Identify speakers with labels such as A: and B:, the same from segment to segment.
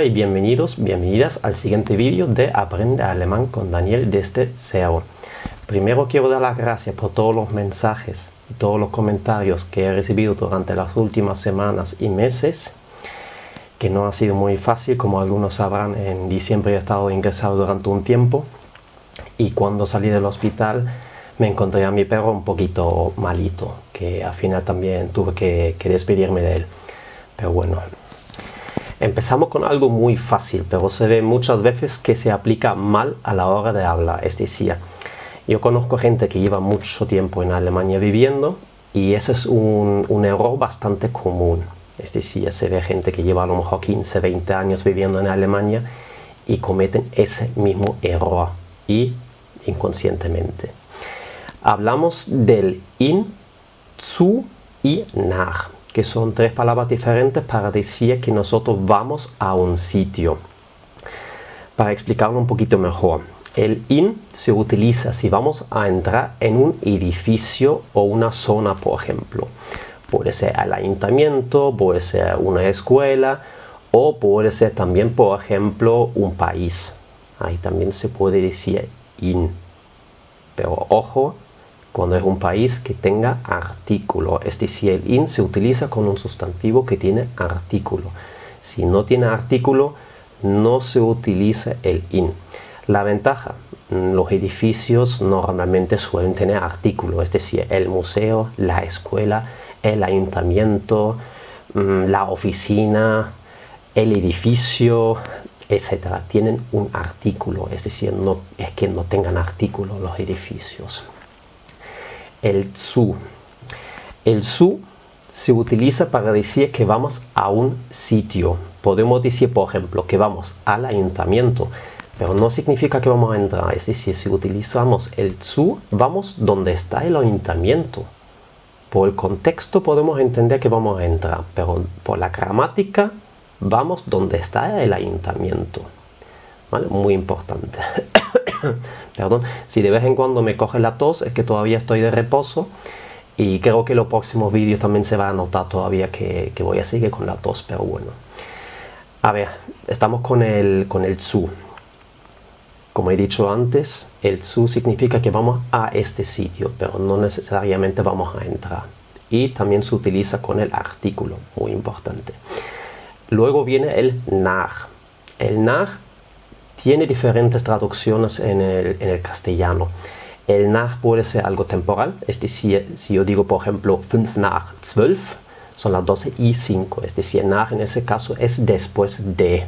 A: y bienvenidas al siguiente vídeo de Aprende Alemán con Daniel desde cero. Primero quiero dar las gracias por todos los mensajes y todos los comentarios que he recibido durante las últimas semanas y meses, que no ha sido muy fácil. Como algunos sabrán, en diciembre he estado ingresado durante un tiempo y cuando salí del hospital me encontré a mi perro un poquito malito, que al final también tuve que despedirme de él. Pero bueno, empezamos con algo muy fácil, pero se ve muchas veces que se aplica mal a la hora de hablar. Es decir, yo conozco gente que lleva mucho tiempo en Alemania viviendo y ese es un error bastante común. Es decir, se ve gente que lleva a lo mejor 15, 20 años viviendo en Alemania y cometen ese mismo error y inconscientemente. Hablamos del in, zu y nach, que son tres palabras diferentes para decir que nosotros vamos a un sitio. Para explicarlo un poquito mejor, el in se utiliza si vamos a entrar en un edificio o una zona, por ejemplo. Puede ser el ayuntamiento, puede ser una escuela o puede ser también, por ejemplo, un país. Ahí también se puede decir in. Pero ojo, cuando es un país que tenga artículo, es decir, el in se utiliza con un sustantivo que tiene artículo. Si no tiene artículo, no se utiliza el in. La ventaja, los edificios normalmente suelen tener artículo, es decir, el museo, la escuela, el ayuntamiento, la oficina, el edificio, etc. Tienen un artículo, es decir, no es que no tengan artículo los edificios. El zu. El zu se utiliza para decir que vamos a un sitio. Podemos decir, por ejemplo, que vamos al ayuntamiento, pero no significa que vamos a entrar. Es decir, si utilizamos el zu, vamos donde está el ayuntamiento. Por el contexto podemos entender que vamos a entrar, pero por la gramática vamos donde está el ayuntamiento. ¿Vale? Muy importante. Perdón, si de vez en cuando me coge la tos es que todavía estoy de reposo y creo que los próximos vídeos también se va a notar todavía que voy a seguir con la tos, pero bueno. A ver, estamos con el zu. Como he dicho antes, el zu significa que vamos a este sitio, pero no necesariamente vamos a entrar. Y también se utiliza con el artículo, muy importante. Luego viene el nach. El nach tiene diferentes traducciones en el castellano. El nach puede ser algo temporal, es decir, si yo digo por ejemplo 5 nach 12, son las 12:05, es decir, nach en ese caso es después de.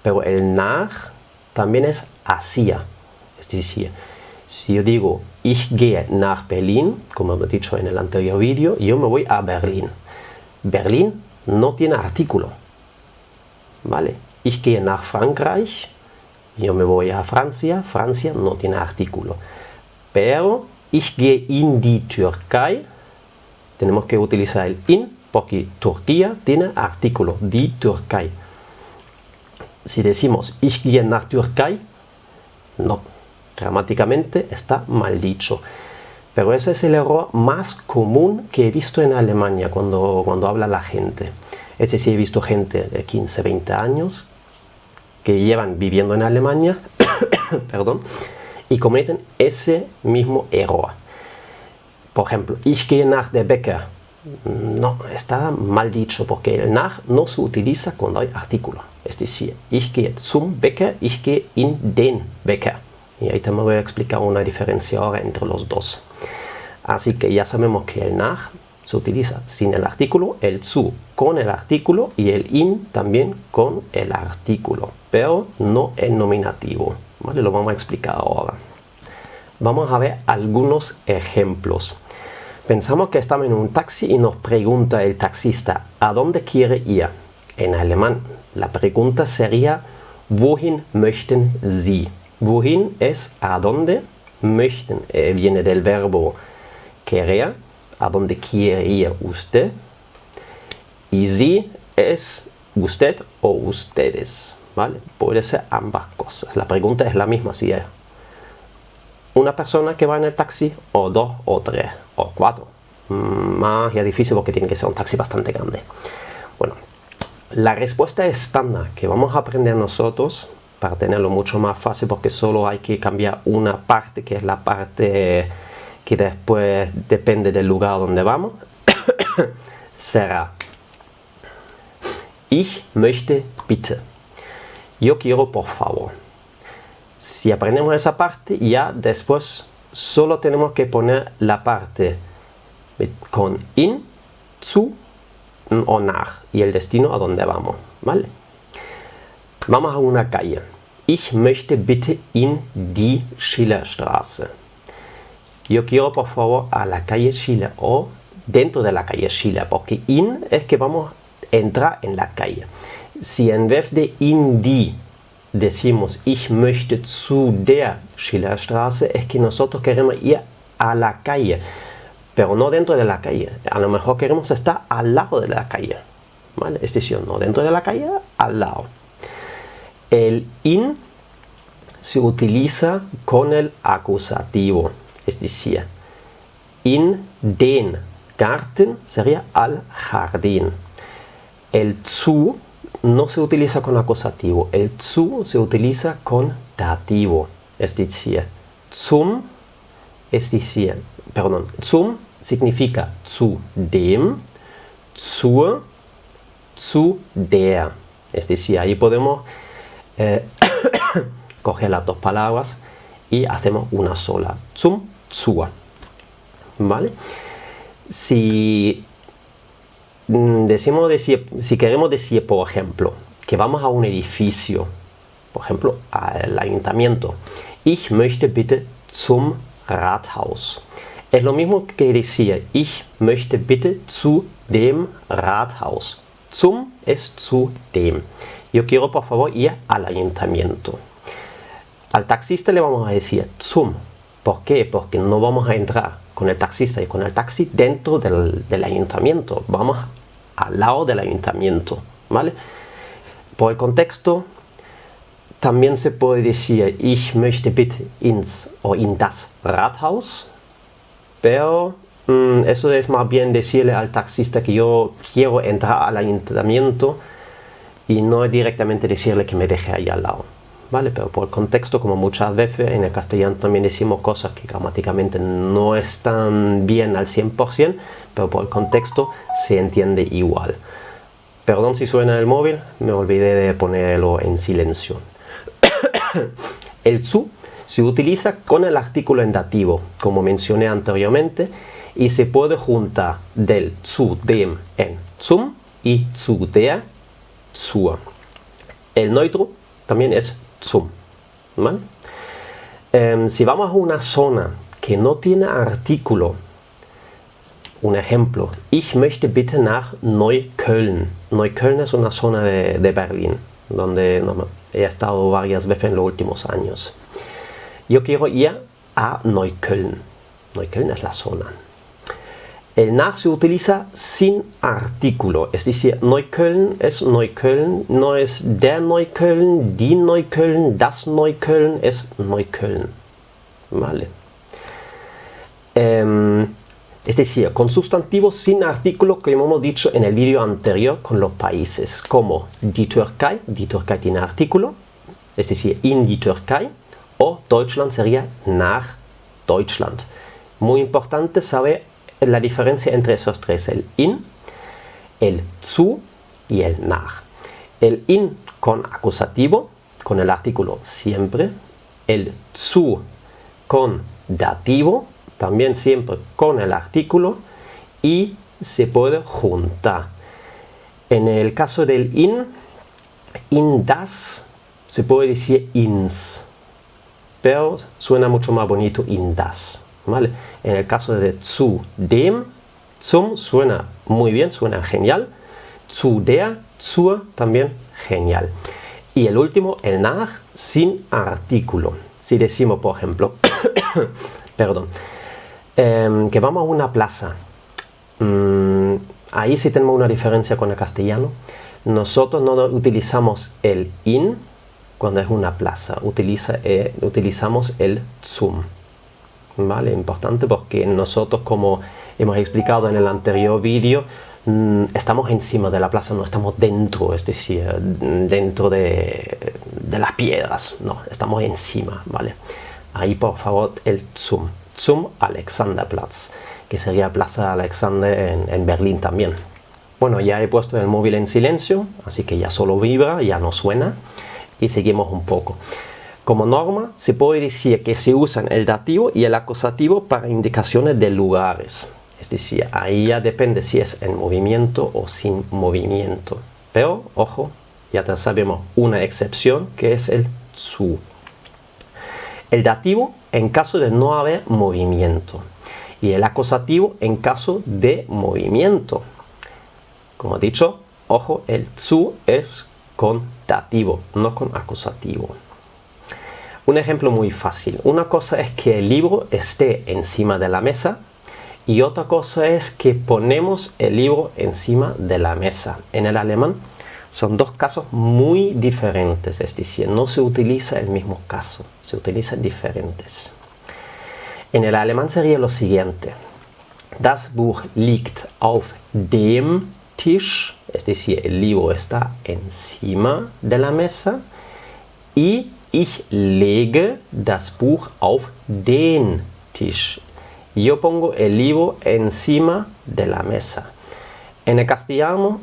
A: Pero el nach también es hacia, es decir, si yo digo ich gehe nach Berlin, como he dicho en el anterior vídeo, yo me voy a Berlín. Berlín no tiene artículo, ¿vale? Ich gehe nach Frankreich, yo me voy a Francia, Francia no tiene artículo. Pero ich gehe in die Türkei, tenemos que utilizar el in porque Turquía tiene artículo, die Türkei. Si decimos ich gehe nach Türkei, no, gramáticamente está mal dicho. Pero ese es el error más común que he visto en Alemania cuando habla la gente. Es decir, he visto gente de 15, 20 años que llevan viviendo en Alemania perdón, y cometen ese mismo error. Por ejemplo, ich gehe nach der Bäcker. No, está mal dicho porque el nach no se utiliza cuando hay artículo. Es decir, ich gehe zum Bäcker, ich gehe in den Bäcker. Y ahí también voy a explicar una diferencia ahora entre los dos. Así que ya sabemos que el nach se utiliza sin el artículo, el zu con el artículo y el in también con el artículo, pero no el nominativo. ¿Vale? Lo vamos a explicar ahora. Vamos a ver algunos ejemplos. Pensamos que estamos en un taxi y nos pregunta el taxista ¿a dónde quiere ir? En alemán la pregunta sería ¿wohin möchten Sie? Wohin es a dónde, möchten viene del verbo querer, a dónde quiere ir usted, y Sie es usted o ustedes, ¿vale? Puede ser ambas cosas. La pregunta es la misma si es una persona que va en el taxi, o dos, o tres, o cuatro. Más ya difícil porque tiene que ser un taxi bastante grande. Bueno, La respuesta estándar que vamos a aprender nosotros, para tenerlo mucho más fácil, porque solo hay que cambiar una parte, que es la parte que después depende del lugar donde vamos, será Ich möchte bitte. Yo quiero por favor. Si aprendemos esa parte, ya después solo tenemos que poner la parte con in, zu o nach y el destino a donde vamos, ¿vale? Vamos a una calle. Ich möchte bitte in die Schillerstraße. Yo quiero por favor a la calle Schiller o dentro de la calle Schiller, porque in es que vamos a entrar en la calle. Si en vez de in die decimos ich möchte zu der Schillerstraße, es que nosotros queremos ir a la calle, pero no dentro de la calle. A lo mejor queremos estar al lado de la calle, ¿vale? Es decir, no dentro de la calle, al lado. El in se utiliza con el acusativo, es decir, in den Garten sería al jardín. El zu no se utiliza con acusativo, el zu se utiliza con dativo, es decir, zum significa zu dem, zur, zu der. Es decir, ahí podemos coger las dos palabras y hacemos una sola, zum, zur. ¿Vale? Si queremos decir, por ejemplo, que vamos a un edificio, por ejemplo, al ayuntamiento, ich möchte bitte zum Rathaus. Es lo mismo que decir, ich möchte bitte zu dem Rathaus. Zum es zu dem. Yo quiero por favor ir al ayuntamiento. Al taxista le vamos a decir zum. ¿Por qué? Porque no vamos a entrar con el taxista y con el taxi dentro del ayuntamiento. Vamos al lado del ayuntamiento, ¿vale? Por el contexto, también se puede decir ich möchte bitte ins o in das Rathaus, pero eso es más bien decirle al taxista que yo quiero entrar al ayuntamiento y no directamente decirle que me deje ahí al lado, ¿vale? Pero por el contexto, como muchas veces en el castellano también decimos cosas que gramáticamente no están bien al 100%, pero por el contexto se entiende igual. Perdón si suena el móvil, me olvidé de ponerlo en silencio. El zu se utiliza con el artículo en dativo, como mencioné anteriormente, y se puede juntar del zu dem en zum y zu der zur. El neutro también es zum, ¿vale? Si vamos a una zona que no tiene artículo, un ejemplo, ich möchte bitte nach Neukölln. Neukölln es una zona de Berlín, donde he estado varias veces en los últimos años. Yo quiero ir a Neukölln. Neukölln es la zona. El nach se utiliza sin artículo, es decir, Neukölln es Neukölln, no es der Neukölln, die Neukölln, das Neukölln, es Neukölln. ¿Vale? Es decir, con sustantivos sin artículo, como hemos dicho en el vídeo anterior con los países, como die Türkei tiene artículo, es decir, in die Türkei, o Deutschland sería nach Deutschland. Muy importante saber la diferencia entre esos tres, el in, el zu y el nach. El in con acusativo, con el artículo siempre, el zu con dativo, también siempre con el artículo, y se puede juntar. En el caso del in das, se puede decir ins, pero suena mucho más bonito in das, ¿vale? En el caso de zu dem, zum suena muy bien, suena genial, zu der, zur también genial. Y el último, el nach, sin artículo. Si decimos, por ejemplo, perdón, que vamos a una plaza, ahí sí tenemos una diferencia con el castellano. Nosotros no utilizamos el in cuando es una plaza, utilizamos el zum. ¿Vale? Importante porque nosotros, como hemos explicado en el anterior vídeo, estamos encima de la plaza, no estamos dentro, es decir, dentro de las piedras, no, estamos encima, ¿vale? Ahí por favor el zum Alexanderplatz, que sería Plaza Alexander en Berlín también. Bueno, ya he puesto el móvil en silencio, así que ya solo vibra, ya no suena, y seguimos un poco. Como norma, se puede decir que se usan el dativo y el acusativo para indicaciones de lugares. Es decir, ahí ya depende si es en movimiento o sin movimiento. Pero, ojo, ya sabemos una excepción que es el zu. El dativo en caso de no haber movimiento y el acusativo en caso de movimiento. Como he dicho, ojo, el zu es con dativo, no con acusativo. Un ejemplo muy fácil. Una cosa es que el libro esté encima de la mesa y otra cosa es que ponemos el libro encima de la mesa. En el alemán son dos casos muy diferentes, es decir, no se utiliza el mismo caso, se utilizan diferentes. En el alemán sería lo siguiente: Das Buch liegt auf dem Tisch, es decir, el libro está encima de la mesa, y ich lege das Buch auf den Tisch. Yo pongo el libro encima de la mesa. En el castellano,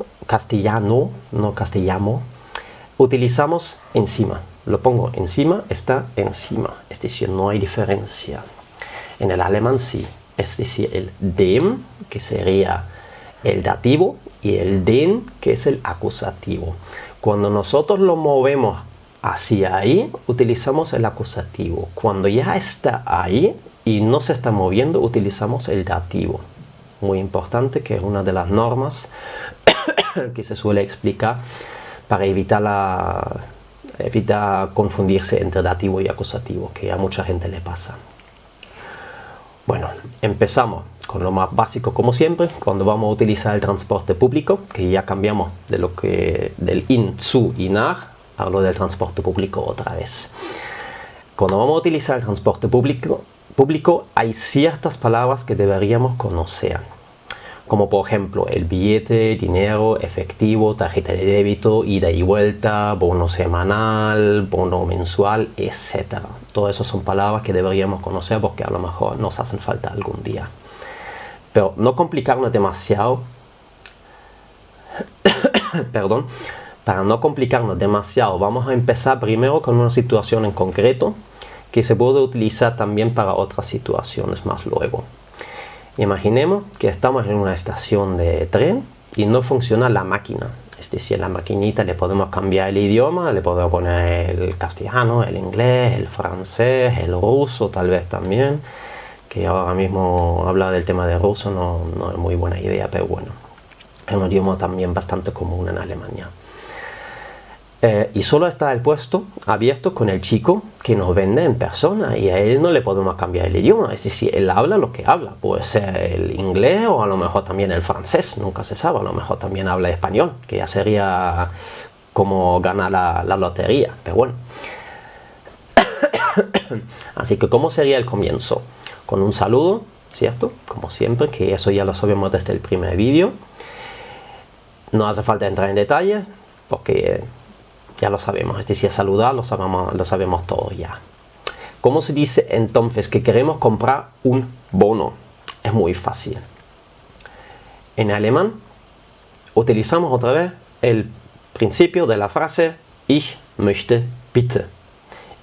A: utilizamos encima. Lo pongo encima, está encima. Es decir, no hay diferencia. En el alemán sí. Es decir, el dem, que sería el dativo, y el den, que es el acusativo. Cuando nosotros lo movemos hacia ahí, utilizamos el acusativo. Cuando ya está ahí y no se está moviendo, utilizamos el dativo. Muy importante, que es una de las normas que se suele explicar para evitar confundirse entre dativo y acusativo, que a mucha gente le pasa. Bueno, empezamos con lo más básico como siempre, cuando vamos a utilizar el transporte público, que ya cambiamos del in, zu y nach, hablo del transporte público otra vez. Cuando vamos a utilizar el transporte público hay ciertas palabras que deberíamos conocer, como por ejemplo el billete, dinero, efectivo, tarjeta de débito, ida y vuelta, bono semanal, bono mensual, etc. Todo eso son palabras que deberíamos conocer porque a lo mejor nos hacen falta algún día. Pero no complicarnos demasiado, perdón, para no complicarnos demasiado, vamos a empezar primero con una situación en concreto que se puede utilizar también para otras situaciones más luego. Imaginemos que estamos en una estación de tren y no funciona la máquina. Es decir, la maquinita le podemos cambiar el idioma, le podemos poner el castellano, el inglés, el francés, el ruso tal vez también, que ahora mismo hablar del tema de ruso no es muy buena idea, pero bueno, es un idioma también bastante común en Alemania. Y solo está el puesto abierto con el chico que nos vende en persona y a él no le podemos cambiar el idioma. Es decir, él habla lo que habla. Puede ser el inglés o a lo mejor también el francés, nunca se sabe. A lo mejor también habla español, que ya sería como ganar la lotería. Pero bueno. Así que, ¿cómo sería el comienzo? Con un saludo, ¿cierto? Como siempre, que eso ya lo sabemos desde el primer vídeo. No hace falta entrar en detalles, porque ya lo sabemos, es decir, saludar lo sabemos todo ya. ¿Cómo se dice entonces que queremos comprar un bono? Es muy fácil. En alemán utilizamos otra vez el principio de la frase Ich möchte bitte.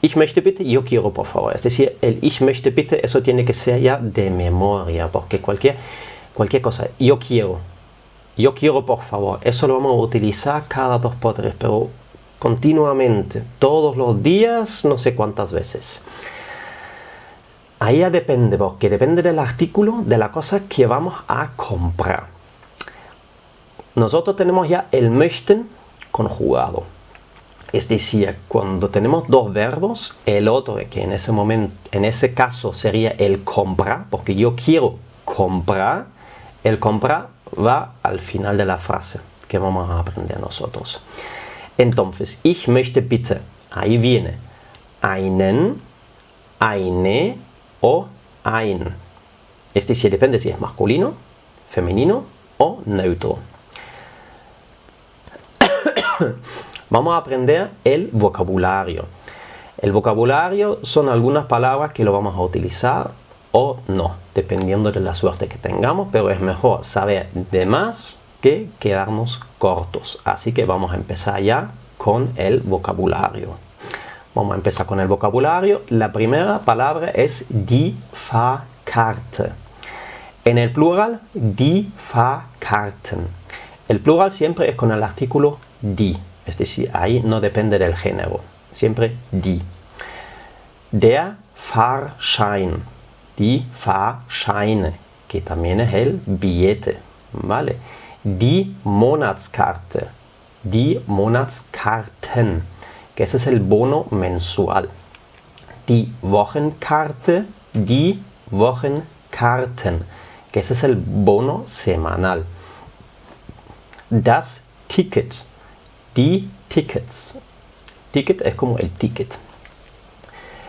A: Ich möchte bitte, yo quiero por favor. Es decir, el Ich möchte bitte, eso tiene que ser ya de memoria, porque cualquier cosa, yo quiero por favor, eso lo vamos a utilizar cada 2 por 3, pero continuamente, todos los días, no sé cuántas veces. Ahí ya depende, porque depende del artículo, de la cosa que vamos a comprar. Nosotros tenemos ya el möchten conjugado. Es decir, cuando tenemos 2 verbos, el otro, que en ese caso sería el comprar, porque yo quiero comprar, el comprar va al final de la frase que vamos a aprender nosotros. Entonces, ich möchte bitte, ahí viene einen, eine o ein. Es decir, depende si es masculino, femenino o neutro. Vamos a aprender el vocabulario. El vocabulario son algunas palabras que lo vamos a utilizar o no, dependiendo de la suerte que tengamos, pero es mejor saber de más que quedarnos cortos. Así que vamos a empezar ya con el vocabulario. Vamos a empezar con el vocabulario. La primera palabra es die Fahrkarte. En el plural, die Fahrkarten. El plural siempre es con el artículo die, es decir, ahí no depende del género, siempre die. Der Fahrschein, die Fahrscheine, que también es el billete, ¿vale? Die Monatskarte, die Monatskarten, que ese es el bono mensual. Die Wochenkarte, die Wochenkarten, que ese es el bono semanal. Das Ticket, die Tickets. Ticket es como el ticket.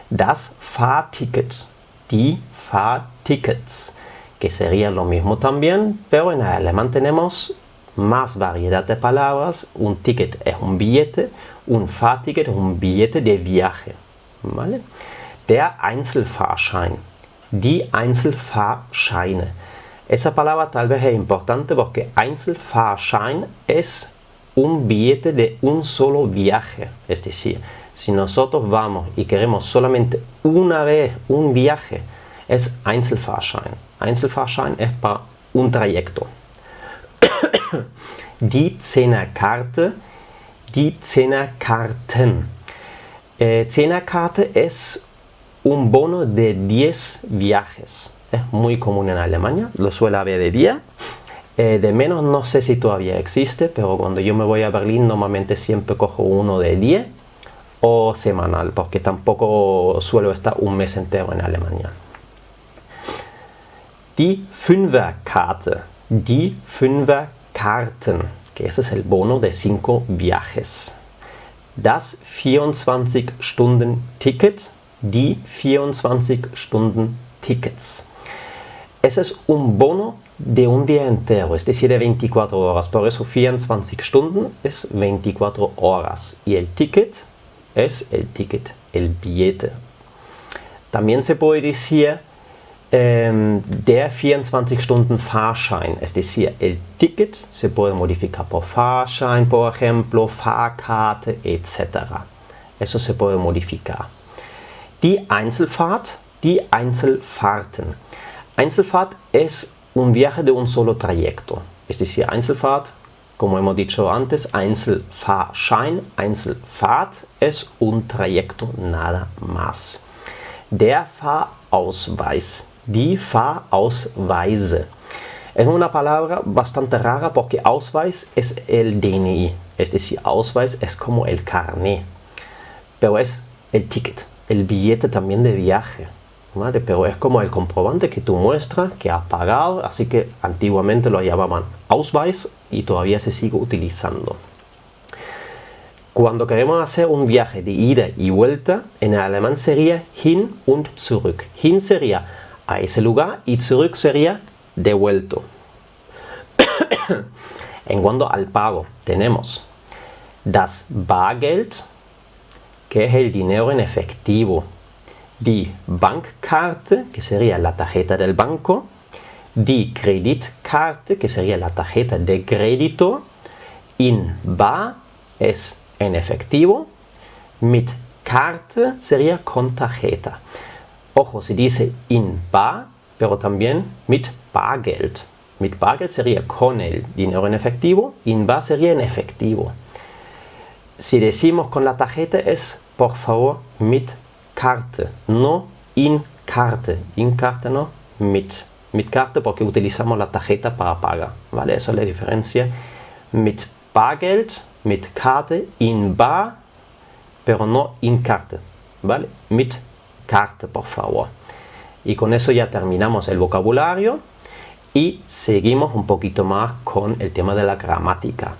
A: Das Fahrticket, die Fahrtickets, que sería lo mismo también, pero en alemán tenemos más variedad de palabras. Un ticket es un billete, un Fahrticket es un billete de viaje, ¿vale? Der Einzelfahrschein, die Einzelfahrscheine. Esa palabra tal vez es importante porque Einzelfahrschein es un billete de un solo viaje. Es decir, si nosotros vamos y queremos solamente una vez un viaje, es Einzelfahrschein. Einzelfahrschein es para un trayecto. Die Zehnerkarte, die Zehnerkarten. Zehnerkarte es un bono de 10 viajes. Es muy común en Alemania, lo suele haber de día. De menos no sé si todavía existe, pero cuando yo me voy a Berlín normalmente siempre cojo uno de 10 o semanal, porque tampoco suelo estar un mes entero en Alemania. Die Fünferkarte, die Fünferkarten, que ese es el bono de 5 viajes. Das 24-Stunden-Ticket, die 24-Stunden-Tickets. Ese es un bono de un día entero, es decir, de 24 horas. Por eso 24 Stunden es 24 horas. Y el ticket es el ticket, el billete. También se puede decir der 24-Stunden-Fahrschein. Es decir, el ticket se puede modificar por Fahrschein, por ejemplo, Fahrkarte, etc. Eso se puede modificar. Die Einzelfahrt, die Einzelfahrten. Einzelfahrt es un viaje de un solo trayecto. Es decir, Einzelfahrt, como hemos dicho antes, Einzelfahrschein, Einzelfahrt es un trayecto nada más. Der Fahrausweis, die Fahrausweise. Es una palabra bastante rara porque Ausweis es el DNI. Es decir, Ausweis es como el carné. Pero es el ticket, el billete también de viaje. ¿Vale? Pero es como el comprobante que tú muestras que has pagado, así que antiguamente lo llamaban Ausweis y todavía se sigue utilizando. Cuando queremos hacer un viaje de ida y vuelta, en alemán sería hin und zurück. Hin sería a ese lugar y zurück sería devuelto. En cuanto al pago, tenemos das Bargeld, que es el dinero en efectivo. Die Bankkarte, que sería la tarjeta del banco. Die Kreditkarte, que sería la tarjeta de crédito. In bar es en efectivo. Mit Karte sería con tarjeta. Ojo, se dice in bar, pero también mit Bargeld. Mit Bargeld sería con el dinero en efectivo. In bar sería en efectivo. Si decimos con la tarjeta es, por favor, mit Karte, no in Karte. In Karte no, mit. Mit Karte porque utilizamos la tarjeta para pagar, ¿vale? Esa es la diferencia. Mit Bargeld, mit Karte, in bar, pero no in Karte, ¿vale? Mit Karte, por favor. Y con eso ya terminamos el vocabulario y seguimos un poquito más con el tema de la gramática.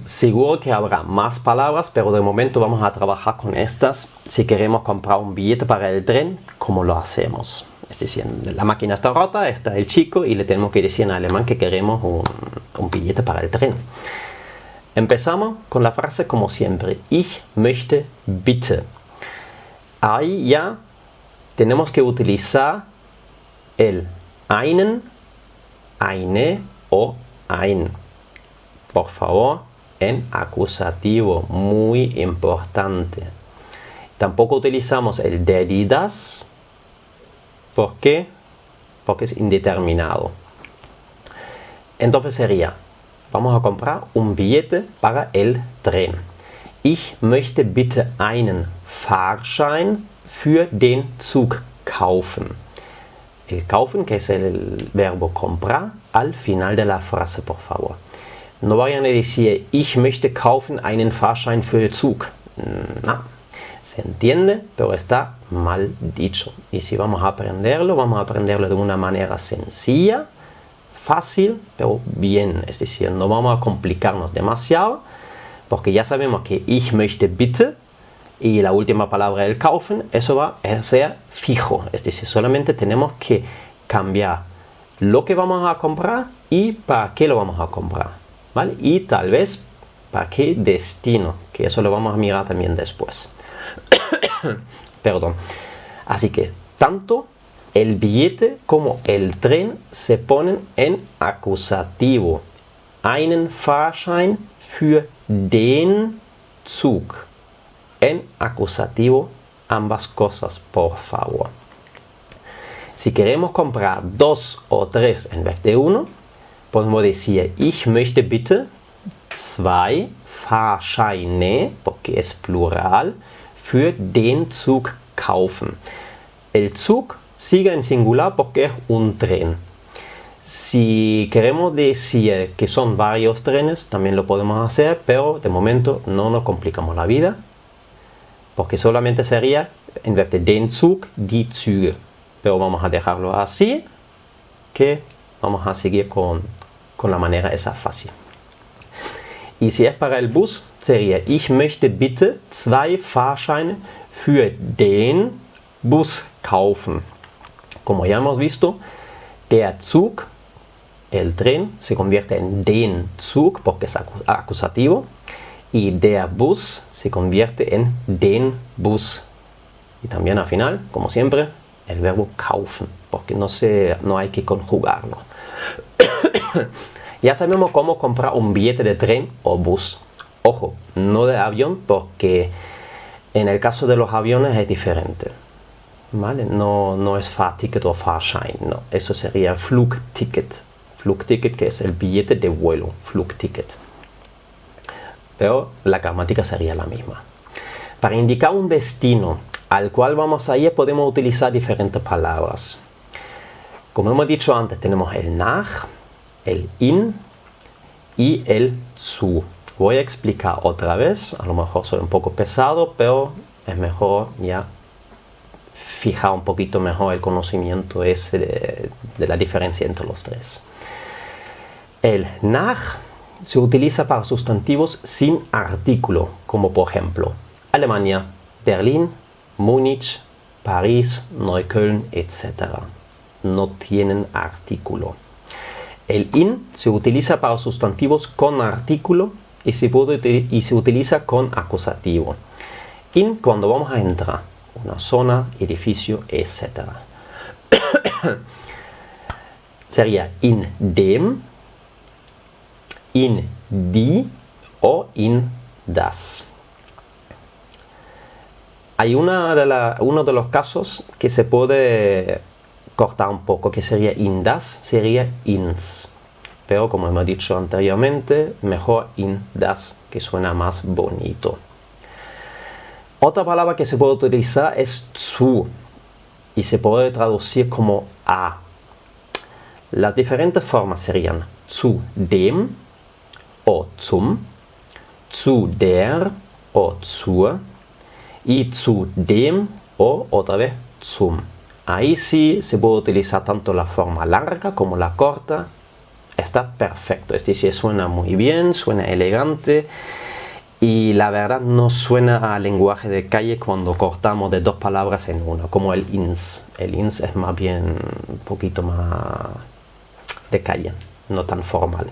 A: Seguro que habrá más palabras, pero de momento vamos a trabajar con estas. Si queremos comprar un billete para el tren, ¿cómo lo hacemos? Es decir, la máquina está rota, está el chico y le tenemos que decir en alemán que queremos un billete para el tren. Empezamos con la frase como siempre. Ich möchte bitte. Ahí ya tenemos que utilizar el einen, eine o ein. Por favor, en acusativo, muy importante. Tampoco utilizamos el der, die, das. ¿Por qué? Porque es indeterminado. Entonces sería, vamos a comprar un billete para el tren. Ich möchte bitte einen Fahrschein für den Zug kaufen. El kaufen, que es el verbo comprar, al final de la frase, por favor. No vayan a decir, ich möchte kaufen einen Fahrschein für den Zug. No, se entiende, pero está mal dicho. Y si vamos a aprenderlo de una manera sencilla, fácil, pero bien. Es decir, no vamos a complicarnos demasiado, porque ya sabemos que ich möchte bitte y la última palabra el kaufen, eso va a ser fijo. Es decir, solamente tenemos que cambiar lo que vamos a comprar y para qué lo vamos a comprar, ¿vale? Y tal vez para qué destino, que eso lo vamos a mirar también después. Perdón. Así que tanto el billete como el tren se ponen en acusativo. Einen Fahrschein für den Zug. En acusativo ambas cosas, por favor. Si queremos comprar 2 o 3 en vez de 1, podemos decir ich möchte bitte 2 Fahrscheine, porque es plural, für den Zug kaufen. El Zug sigue en singular porque es un tren. Si queremos decir que son varios trenes, también lo podemos hacer, pero de momento no nos complicamos la vida, porque solamente sería, en vez de den Zug, die Züge. Pero vamos a dejarlo así, que vamos a seguir con la manera esa fácil. Y si es para el bus, sería ich möchte bitte 2 Fahrscheine für den Bus kaufen. Como ya hemos visto, der Zug, el tren, se convierte en den Zug porque es acusativo. Y der Bus se convierte en den Bus. Y también al final, como siempre, el verbo kaufen, porque no hay que conjugarlo. Ya sabemos cómo comprar un billete de tren o bus. Ojo, no de avión, porque en el caso de los aviones es diferente. ¿Vale? No es Fahrticket o Fahrschein, no. Eso sería Flugticket. Flugticket, que es el billete de vuelo, Flugticket. Pero la gramática sería la misma. Para indicar un destino al cual vamos a ir, podemos utilizar diferentes palabras. Como hemos dicho antes, tenemos el nach, el in y el zu. Voy a explicar otra vez, a lo mejor soy un poco pesado, pero es mejor ya fijar un poquito mejor el conocimiento ese de la diferencia entre los tres. El nach se utiliza para sustantivos sin artículo, como por ejemplo Alemania, Berlín, Múnich, París, Neukölln, etc. No tienen artículo. El in se utiliza para sustantivos con artículo y se utiliza con acusativo. In cuando vamos a entrar, una zona, edificio, etc. Sería in dem, in die o in das. Hay uno de los casos que se puede cortar un poco, que sería in das, sería ins. Pero como hemos dicho anteriormente, mejor in das, que suena más bonito. Otra palabra que se puede utilizar es zu y se puede traducir como a. Las diferentes formas serían zu dem o zum, zu der o zur y zu dem o otra vez zum. Ahí sí se puede utilizar tanto la forma larga como la corta. Está perfecto, es decir, suena muy bien, suena elegante Y la verdad no suena a lenguaje de calle cuando cortamos de dos palabras en una, como el ins. El ins es más bien un poquito más de calle, no tan formal.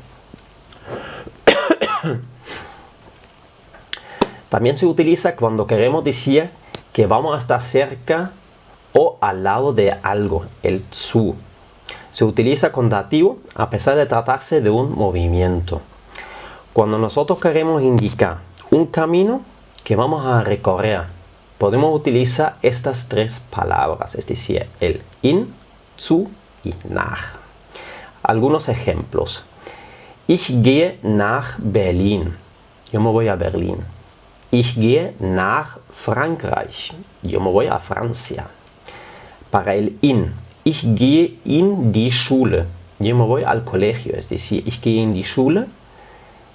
A: También se utiliza cuando queremos decir que vamos a estar cerca o al lado de algo, el zu. Se utiliza con dativo a pesar de tratarse de un movimiento. Cuando nosotros queremos indicar un camino que vamos a recorrer, podemos utilizar estas tres palabras, es decir, el in, zu y nach. Algunos ejemplos. Ich gehe nach Berlin. Yo me voy a Berlín. Ich gehe nach Frankreich. Yo me voy a Francia. Para el in, ich gehe in die Schule. Yo me voy al colegio, es decir, ich gehe in die Schule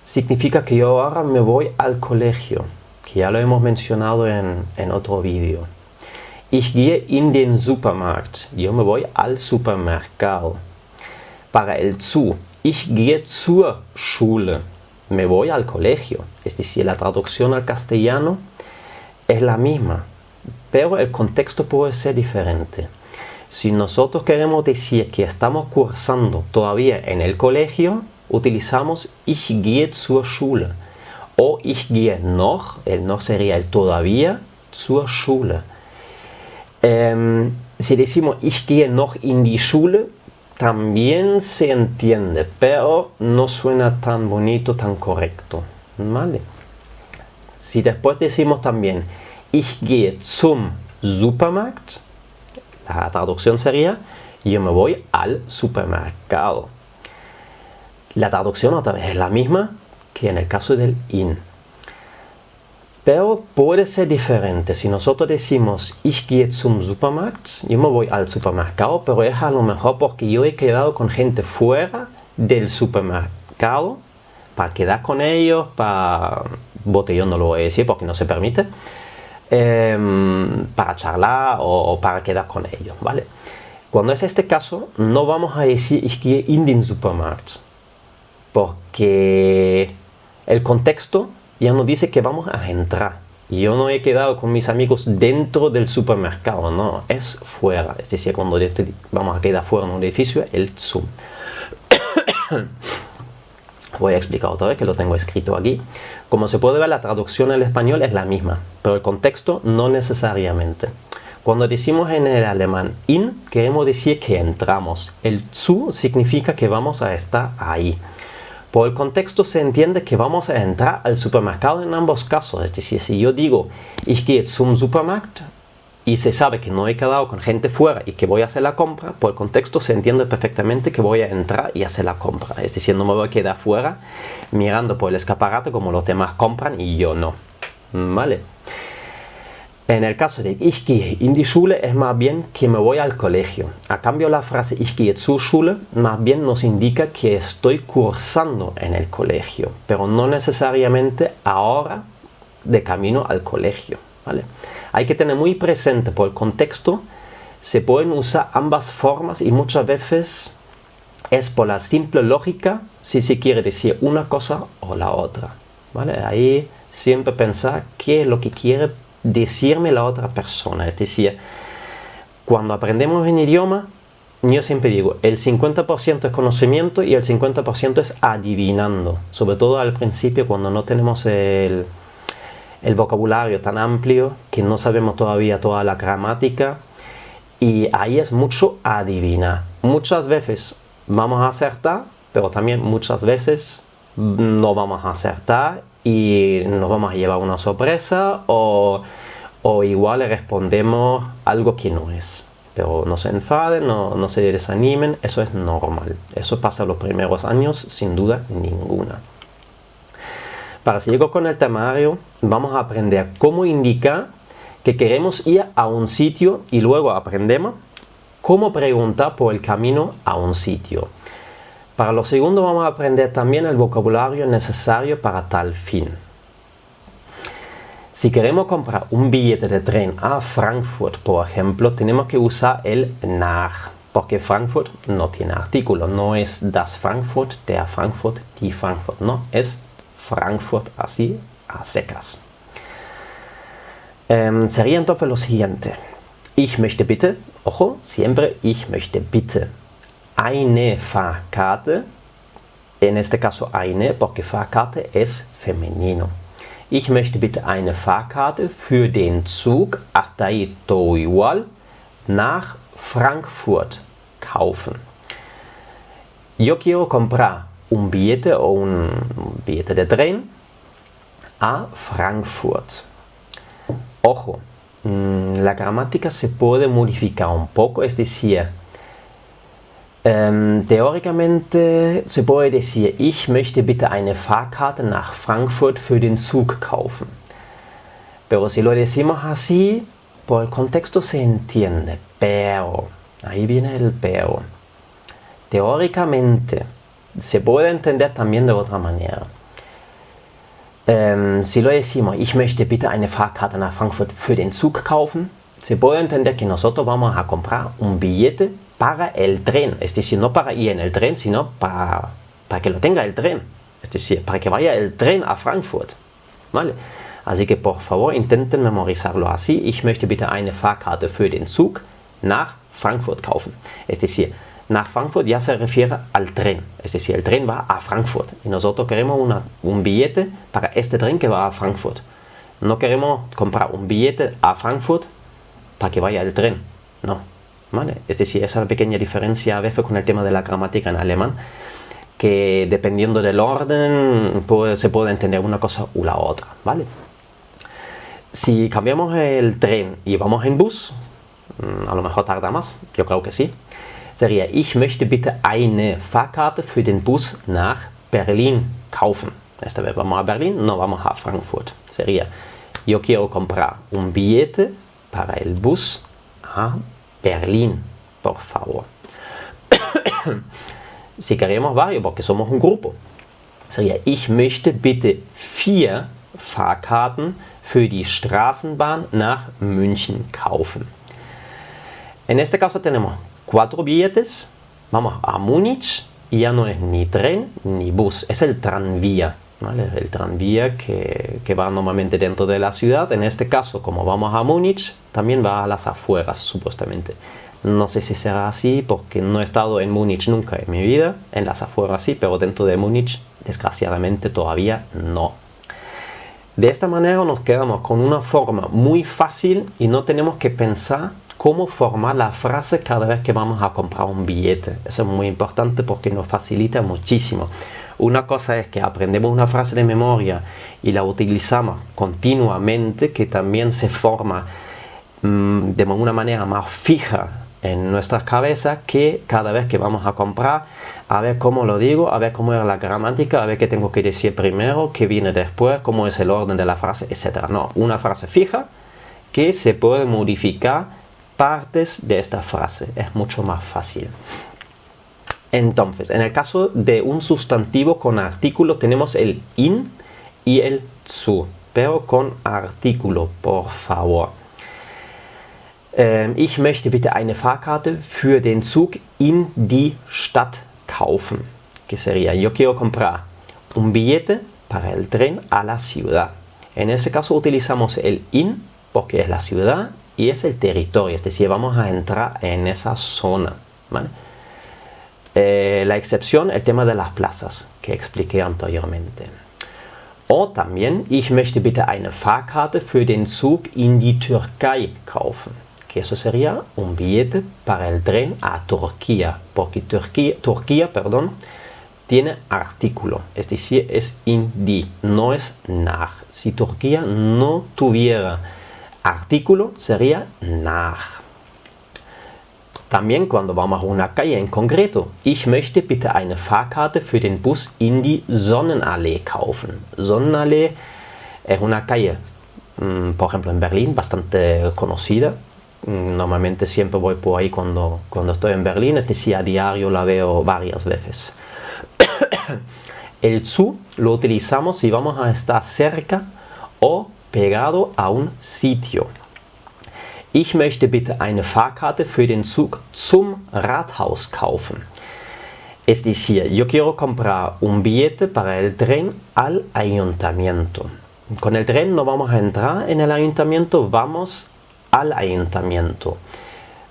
A: significa que yo ahora me voy al colegio, que ya lo hemos mencionado en otro vídeo. Ich gehe in den Supermarkt. Yo me voy al supermercado. Para el zu, ich gehe zur Schule. Me voy al colegio. Es decir, la traducción al castellano es la misma, pero el contexto puede ser diferente. Si nosotros queremos decir que estamos cursando todavía en el colegio, utilizamos ich gehe zur Schule. O ich gehe noch, el noch sería el todavía, zur Schule. Si decimos ich gehe noch in die Schule, también se entiende, pero no suena tan bonito, tan correcto. ¿Vale? Si después decimos también ich gehe zum Supermarkt, la traducción sería yo me voy al supermercado. La traducción otra vez es la misma que en el caso del in. Pero puede ser diferente. Si nosotros decimos ich gehe zum Supermarkt, yo me voy al supermercado, pero es a lo mejor porque yo he quedado con gente fuera del supermercado para quedar con ellos, para botellón no lo voy a decir porque no se permite, para charlar o para quedar con ellos, ¿vale? Cuando es este caso, no vamos a decir ich gehe in den Supermarkt, porque el contexto ya nos dice que vamos a entrar. Y yo no he quedado con mis amigos dentro del supermercado, no, es fuera. Es decir, cuando vamos a quedar fuera en un edificio, el zum. Voy a explicar otra vez que lo tengo escrito aquí. Como se puede ver, la traducción al español es la misma, pero el contexto no necesariamente. Cuando decimos en el alemán in, queremos decir que entramos. El zu significa que vamos a estar ahí. Por el contexto se entiende que vamos a entrar al supermercado en ambos casos. Es decir, si yo digo ich gehe zum Supermarkt y se sabe que no he quedado con gente fuera y que voy a hacer la compra, por el contexto se entiende perfectamente que voy a entrar y hacer la compra. Es decir, no me voy a quedar fuera mirando por el escaparate como los demás compran y yo no. ¿Vale? En el caso de ich gehe in die Schule es más bien que me voy al colegio. A cambio la frase ich gehe zur Schule más bien nos indica que estoy cursando en el colegio, pero no necesariamente ahora de camino al colegio, ¿vale? Hay que tener muy presente por el contexto, se pueden usar ambas formas y muchas veces es por la simple lógica si se quiere decir una cosa o la otra, ¿vale? Ahí siempre pensar qué es lo que quiere decirme la otra persona. Es decir, cuando aprendemos un idioma, yo siempre digo, el 50% es conocimiento y el 50% es adivinando. Sobre todo al principio, cuando no tenemos el vocabulario tan amplio, que no sabemos todavía toda la gramática, y ahí es mucho adivinar. Muchas veces vamos a acertar, pero también muchas veces no vamos a acertar y nos vamos a llevar una sorpresa o igual le respondemos algo que no es. Pero no se enfaden, no se desanimen, eso es normal. Eso pasa los primeros años sin duda ninguna. Para seguir con el temario, vamos a aprender cómo indicar que queremos ir a un sitio y luego aprendemos cómo preguntar por el camino a un sitio. Para lo segundo vamos a aprender también el vocabulario necesario para tal fin. Si queremos comprar un billete de tren a Frankfurt, por ejemplo, tenemos que usar el nach, porque Frankfurt no tiene artículo, no es das Frankfurt, der Frankfurt, die Frankfurt, no, es Frankfurt así a secas. Sería entonces lo siguiente. Ich möchte bitte, ojo, siempre ich möchte bitte, eine Fahrkarte, en este caso eine, porque Fahrkarte es femenino. Ich möchte bitte eine Fahrkarte für den Zug, hasta ahí todo igual, nach Frankfurt kaufen. Yo quiero comprar un billete o un billete de tren a Frankfurt. Ojo, la gramática se puede modificar un poco, es decir, teóricamente se puede decir, ich möchte bitte eine Fahrkarte nach Frankfurt für den Zug kaufen. Pero si lo decimos así, por el contexto se entiende, pero, ahí viene el pero. Teóricamente se puede entender también de otra manera. Si lo decimos, ich möchte bitte eine Fahrkarte nach Frankfurt für den Zug kaufen, se puede entender que nosotros vamos a comprar un billete para el tren, es decir, no para ir en el tren, sino para que lo tenga el tren, es decir, para que vaya el tren a Frankfurt, ¿vale? Así que por favor intenten memorizarlo así, ich möchte bitte eine Fahrkarte für den Zug nach Frankfurt kaufen, es decir, nach Frankfurt ya se refiere al tren, es decir, el tren va a Frankfurt y nosotros queremos un billete para este tren que va a Frankfurt. No queremos comprar un billete a Frankfurt para que vaya el tren, no, ¿vale? Es decir, esa pequeña diferencia a veces con el tema de la gramática en alemán, que dependiendo del orden se puede entender una cosa u la otra, ¿vale? Si cambiamos el tren y vamos en bus, a lo mejor tarda más, yo creo que sí. Sería, ich möchte bitte eine Fahrkarte für den Bus nach Berlin kaufen. Esta vez vamos a Berlín, no vamos a Frankfurt. Sería, yo quiero comprar un billete para el bus a Berlín, por favor. Si queremos varios, porque somos un grupo, sería, ich möchte bitte 4 Fahrkarten für die Straßenbahn nach München kaufen. En este caso tenemos 4 billetes, vamos a Múnich y ya no es ni tren ni bus, es el tranvía, ¿vale? El tranvía que va normalmente dentro de la ciudad. En este caso, como vamos a Múnich, también va a las afueras, supuestamente. No sé si será así porque no he estado en Múnich nunca en mi vida, en las afueras sí, pero dentro de Múnich, desgraciadamente, todavía no. De esta manera nos quedamos con una forma muy fácil y no tenemos que pensar cómo formar la frase cada vez que vamos a comprar un billete. Eso es muy importante porque nos facilita muchísimo. Una cosa es que aprendemos una frase de memoria y la utilizamos continuamente, que también se forma de una manera más fija en nuestras cabezas, que cada vez que vamos a comprar, a ver cómo lo digo, a ver cómo es la gramática, a ver qué tengo que decir primero, qué viene después, cómo es el orden de la frase, etc. No, una frase fija que se puede modificar partes de esta frase, es mucho más fácil. Entonces, en el caso de un sustantivo con artículo tenemos el in y el zu, pero con artículo, por favor. Ich möchte bitte eine Fahrkarte für den Zug in die Stadt kaufen, que sería, yo quiero comprar un billete para el tren a la ciudad. En ese caso utilizamos el in porque es la ciudad y es el territorio, es decir, vamos a entrar en esa zona, ¿vale? La excepción, el tema de las plazas, que expliqué anteriormente. O también, ich möchte bitte eine Fahrkarte für den Zug in die Türkei kaufen, que eso sería un billete para el tren a Turquía, porque Turquía, tiene artículo, es decir, es in die, no es nach. Si Turquía no tuviera artículo sería nach. También cuando vamos a una calle en concreto, ich möchte bitte eine Fahrkarte für den Bus in die Sonnenallee kaufen. Sonnenallee es una calle, por ejemplo en Berlín, bastante conocida. Normalmente siempre voy por ahí cuando estoy en Berlín, es decir, a diario la veo varias veces. El zu lo utilizamos si vamos a estar cerca o pegado a un sitio. Ich möchte bitte eine Fahrkarte für den Zug zum Rathaus kaufen. Es decir, yo quiero comprar un billete para el tren al ayuntamiento. Con el tren no vamos a entrar en el ayuntamiento, vamos al ayuntamiento.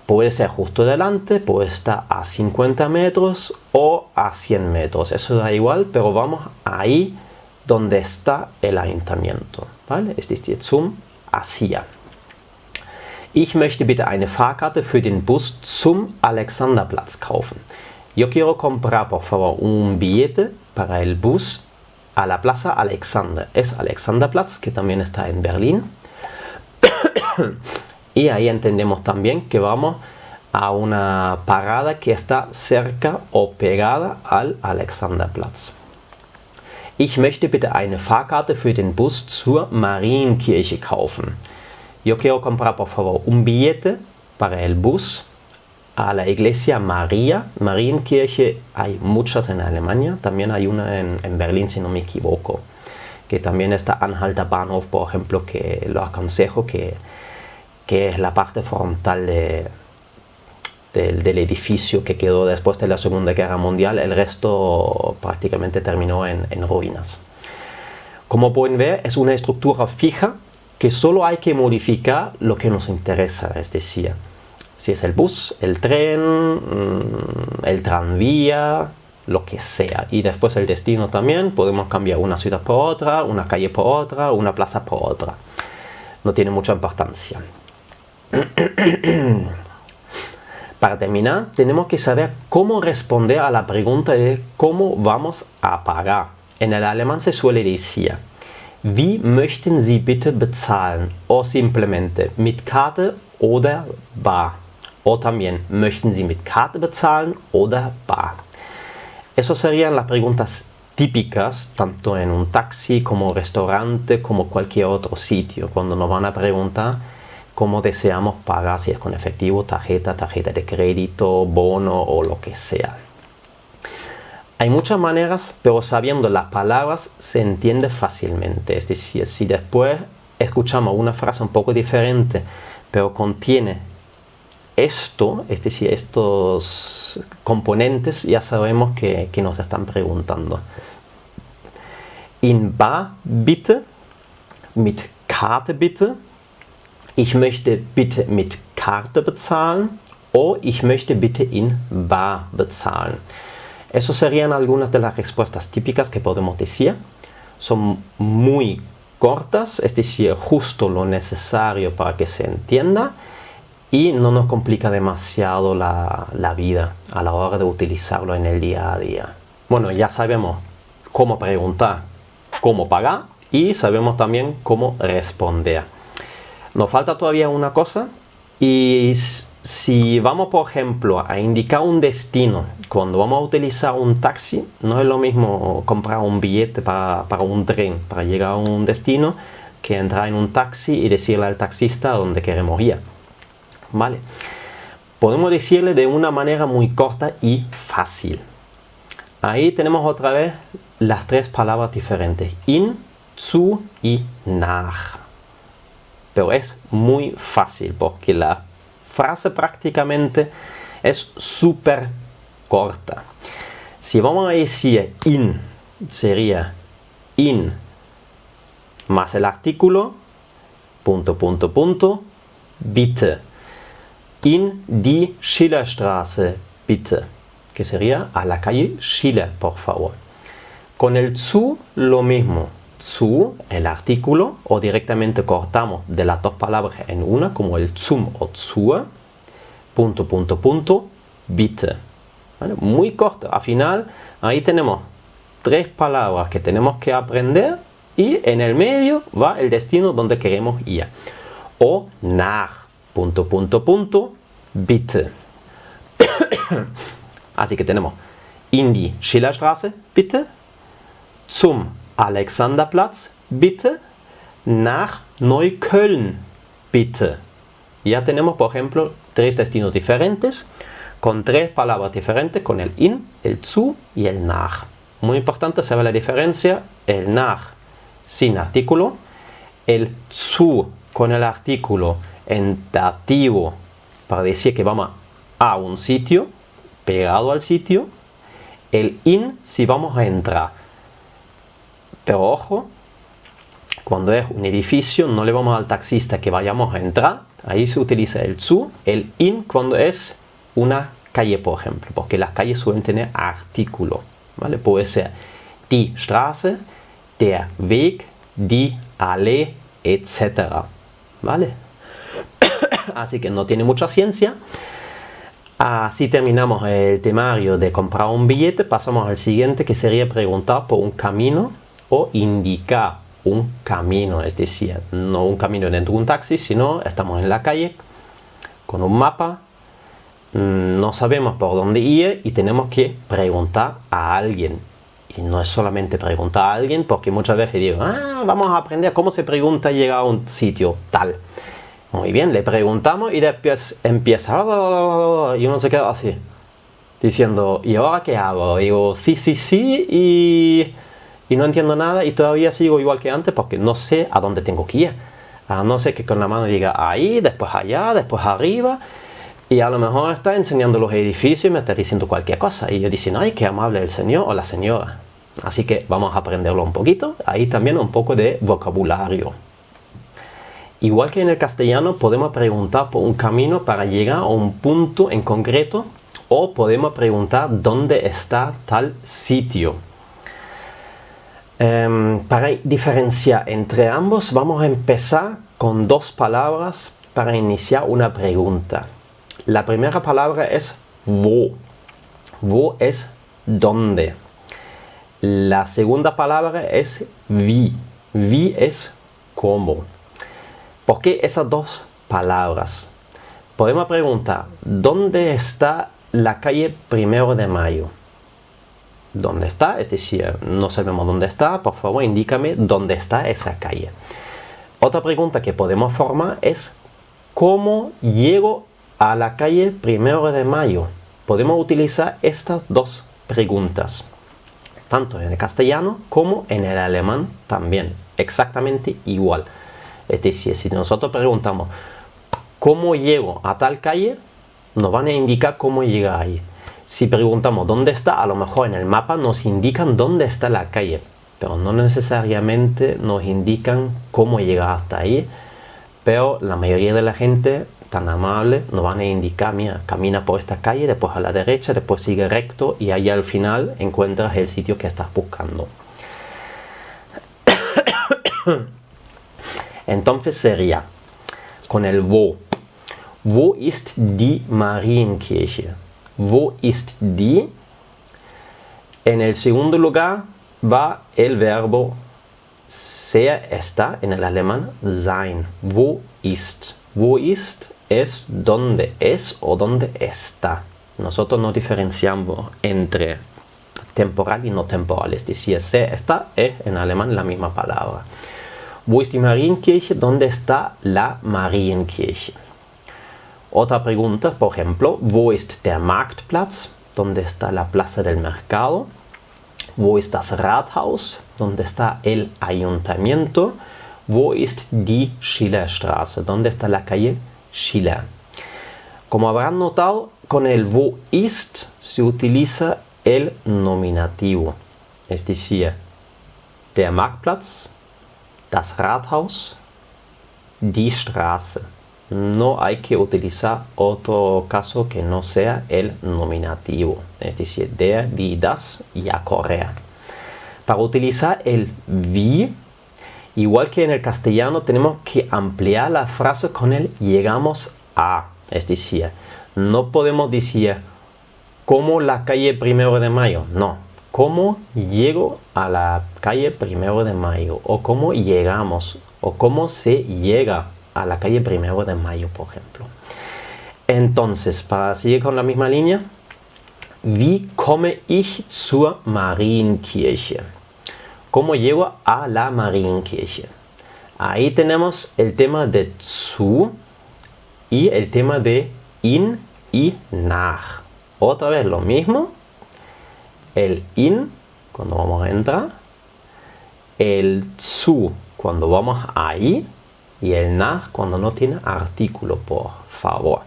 A: Puede ser justo delante, puede estar a 50 metros o a 100 metros. Eso da igual, pero vamos ahí donde está el ayuntamiento. ¿Vale? Es decir, zum hacia. Ich möchte bitte eine Fahrkarte für den Bus zum Alexanderplatz kaufen. Yo quiero comprar, por favor, un billete para el bus a la Plaza Alexander. Es Alexanderplatz, que también está en Berlín. Y ahí entendemos también que vamos a una parada que está cerca o pegada al Alexanderplatz. Ich möchte bitte eine Fahrkarte für den Bus zur Marienkirche kaufen. Yo quiero comprar, por favor, un billete para el bus a la iglesia María. Marienkirche hay muchas en Alemania, también hay una en Berlín, si no me equivoco, que también está Anhalter Bahnhof, por ejemplo, que lo aconsejo, que es la parte frontal del edificio que quedó después de la Segunda Guerra Mundial. El resto prácticamente terminó en ruinas. Como pueden ver, es una estructura fija que solo hay que modificar lo que nos interesa, es decir, si es el bus, el tren, el tranvía, lo que sea. Y después el destino también, podemos cambiar una ciudad por otra, una calle por otra, una plaza por otra. No tiene mucha importancia. Para terminar, tenemos que saber cómo responder a la pregunta de cómo vamos a pagar. En el alemán se suele decir, wie möchten Sie bitte bezahlen? O simplemente, mit Karte oder bar. O también, möchten Sie mit Karte bezahlen oder bar. Esas serían las preguntas típicas, tanto en un taxi como restaurante, como cualquier otro sitio, cuando nos van a preguntar cómo deseamos pagar, si es con efectivo, tarjeta de crédito, bono o lo que sea. Hay muchas maneras, pero sabiendo las palabras se entiende fácilmente. Es decir, si después escuchamos una frase un poco diferente, pero contiene esto, es decir, estos componentes, ya sabemos que nos están preguntando. In bar bitte, mit Karte bitte, ich möchte bitte mit Karte bezahlen o ich möchte bitte in bar bezahlen. Esas serían algunas de las respuestas típicas que podemos decir. Son muy cortas, es decir, justo lo necesario para que se entienda y no nos complica demasiado la vida a la hora de utilizarlo en el día a día. Bueno, ya sabemos cómo preguntar, cómo pagar y sabemos también cómo responder. Nos falta todavía una cosa, y si vamos, por ejemplo, a indicar un destino, cuando vamos a utilizar un taxi, no es lo mismo comprar un billete para un tren, para llegar a un destino, que entrar en un taxi y decirle al taxista a dónde queremos ir. ¿Vale? Podemos decirle de una manera muy corta y fácil. Ahí tenemos otra vez las tres palabras diferentes: in, zu y nach. Pero es muy fácil porque la frase prácticamente es súper corta. Si vamos a decir in, sería in más el artículo, punto, punto, punto, bitte. In die Schillerstraße, bitte. Que sería a la calle Schiller, por favor. Con el zu, lo mismo. Zu, el artículo, o directamente cortamos de las dos palabras en una, como el zum o zur, punto, punto, punto, bitte. ¿Vale? Muy corto. Al final, ahí tenemos tres palabras que tenemos que aprender y en el medio va el destino donde queremos ir. O nach, punto, punto, punto, bitte. Así que tenemos in die Schillerstraße, bitte, zum Alexanderplatz, bitte, nach Neukölln, bitte. Ya tenemos, por ejemplo, tres destinos diferentes, con tres palabras diferentes, con el in, el zu y el nach. Muy importante saber la diferencia: el nach sin artículo, el zu con el artículo en dativo para decir que vamos a un sitio, pegado al sitio, el in si vamos a entrar. Pero ojo, Cuando es un edificio, no le vamos al taxista que vayamos a entrar. Ahí se utiliza el zu, el in, cuando es una calle, por ejemplo, porque las calles suelen tener artículo, ¿vale? Puede ser die Straße, der Weg, die Allee, etc., ¿vale? Así que no tiene mucha ciencia. Así terminamos el temario de comprar un billete. Pasamos al siguiente, que sería preguntar por un camino o indicar un camino, es decir, no un camino dentro de un taxi, sino estamos en la calle con un mapa, no sabemos por dónde ir y tenemos que preguntar a alguien. Y no es solamente preguntar a alguien, porque muchas veces digo, vamos a aprender cómo se pregunta llegar a un sitio tal. Muy bien, le preguntamos y después empieza y uno se queda así, diciendo, ¿y ahora qué hago? Digo, sí, y no entiendo nada y todavía sigo igual que antes porque no sé a dónde tengo que ir. A no ser que con la mano diga ahí, después allá, después arriba, y a lo mejor está enseñando los edificios y me está diciendo cualquier cosa y yo diciendo, ay, qué amable el señor o la señora. Así que vamos a aprenderlo un poquito, ahí también un poco de vocabulario. Igual que en el castellano, podemos preguntar por un camino para llegar a un punto en concreto o podemos preguntar dónde está tal sitio. Para diferenciar entre ambos, vamos a empezar con dos palabras para iniciar una pregunta. La primera palabra es wo. Wo es dónde. La segunda palabra es wie. Wie es cómo. ¿Por qué esas dos palabras? Podemos preguntar, ¿dónde está la calle 1 de Mayo? ¿Dónde está? Es decir, no sabemos dónde está, por favor indícame dónde está esa calle. Otra pregunta que podemos formar es, ¿cómo llego a la calle 1 de Mayo? Podemos utilizar estas dos preguntas, tanto en el castellano como en el alemán también, exactamente igual. Es decir, si nosotros preguntamos ¿cómo llego a tal calle? Nos van a indicar cómo llegar ahí. Si preguntamos dónde está, a lo mejor en el mapa nos indican dónde está la calle, pero no necesariamente nos indican cómo llegar hasta ahí. Pero la mayoría de la gente tan amable nos van a indicar, mira, camina por esta calle, después a la derecha, después sigue recto y ahí al final encuentras el sitio que estás buscando. Entonces sería con el wo. Wo ist die Marienkirche? Wo ist die? En el segundo lugar va el verbo ser, está, en el alemán sein. Wo ist? Wo ist es donde es o donde está. Nosotros no diferenciamos entre temporal y no temporal. Es decir, ser, está, es en alemán la misma palabra. Wo ist die Marienkirche? ¿Dónde está la Marienkirche? Otra pregunta, por ejemplo, ¿wo ist der Marktplatz? ¿Dónde está la plaza del mercado? ¿Wo ist das Rathaus? ¿Dónde está el ayuntamiento? ¿Wo ist die Schillerstraße? ¿Dónde está la calle Schiller? Como habrán notado, con el wo ist se utiliza el nominativo, es decir, der Marktplatz, das Rathaus, die Straße. No hay que utilizar otro caso que no sea el nominativo, es decir, der, die, das y a correr. Para utilizar el wie, igual que en el castellano, tenemos que ampliar la frase con el llegamos a. Es decir, no podemos decir ¿cómo la calle 1 de Mayo? No. ¿Cómo llego a la calle 1 de Mayo? O ¿cómo llegamos? O ¿cómo se llega a la calle 1 de Mayo, por ejemplo? Entonces, para seguir con la misma línea, wie komme ich zur Marienkirche? ¿Cómo llego a la Marienkirche? Ahí tenemos el tema de zu y el tema de in y nach. Otra vez lo mismo. El in cuando vamos a entrar, el zu cuando vamos ahí y el nach cuando no tiene artículo, por favor.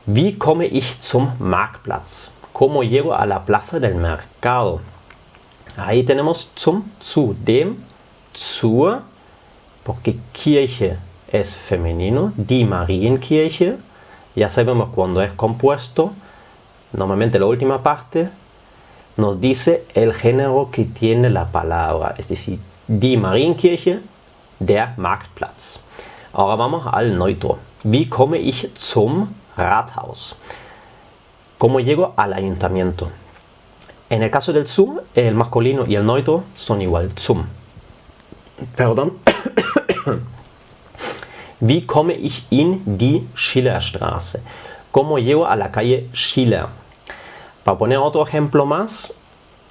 A: Wie komme ich zum Marktplatz? ¿Cómo llego a la plaza del mercado? Ahí tenemos zum, zu, dem, zur porque Kirche es femenino, die Marienkirche. Ya sabemos cuando es compuesto, normalmente la última parte nos dice el género que tiene la palabra, es decir, die Marienkirche, der Marktplatz. Ahora vamos al neutro. Wie komme ich zum Rathaus? ¿Cómo llego al ayuntamiento? En el caso del zu, el masculino y el neutro son igual, zum. Perdón. Wie komme ich in die Schillerstraße? ¿Cómo llego a la calle Schiller? Para poner otro ejemplo más,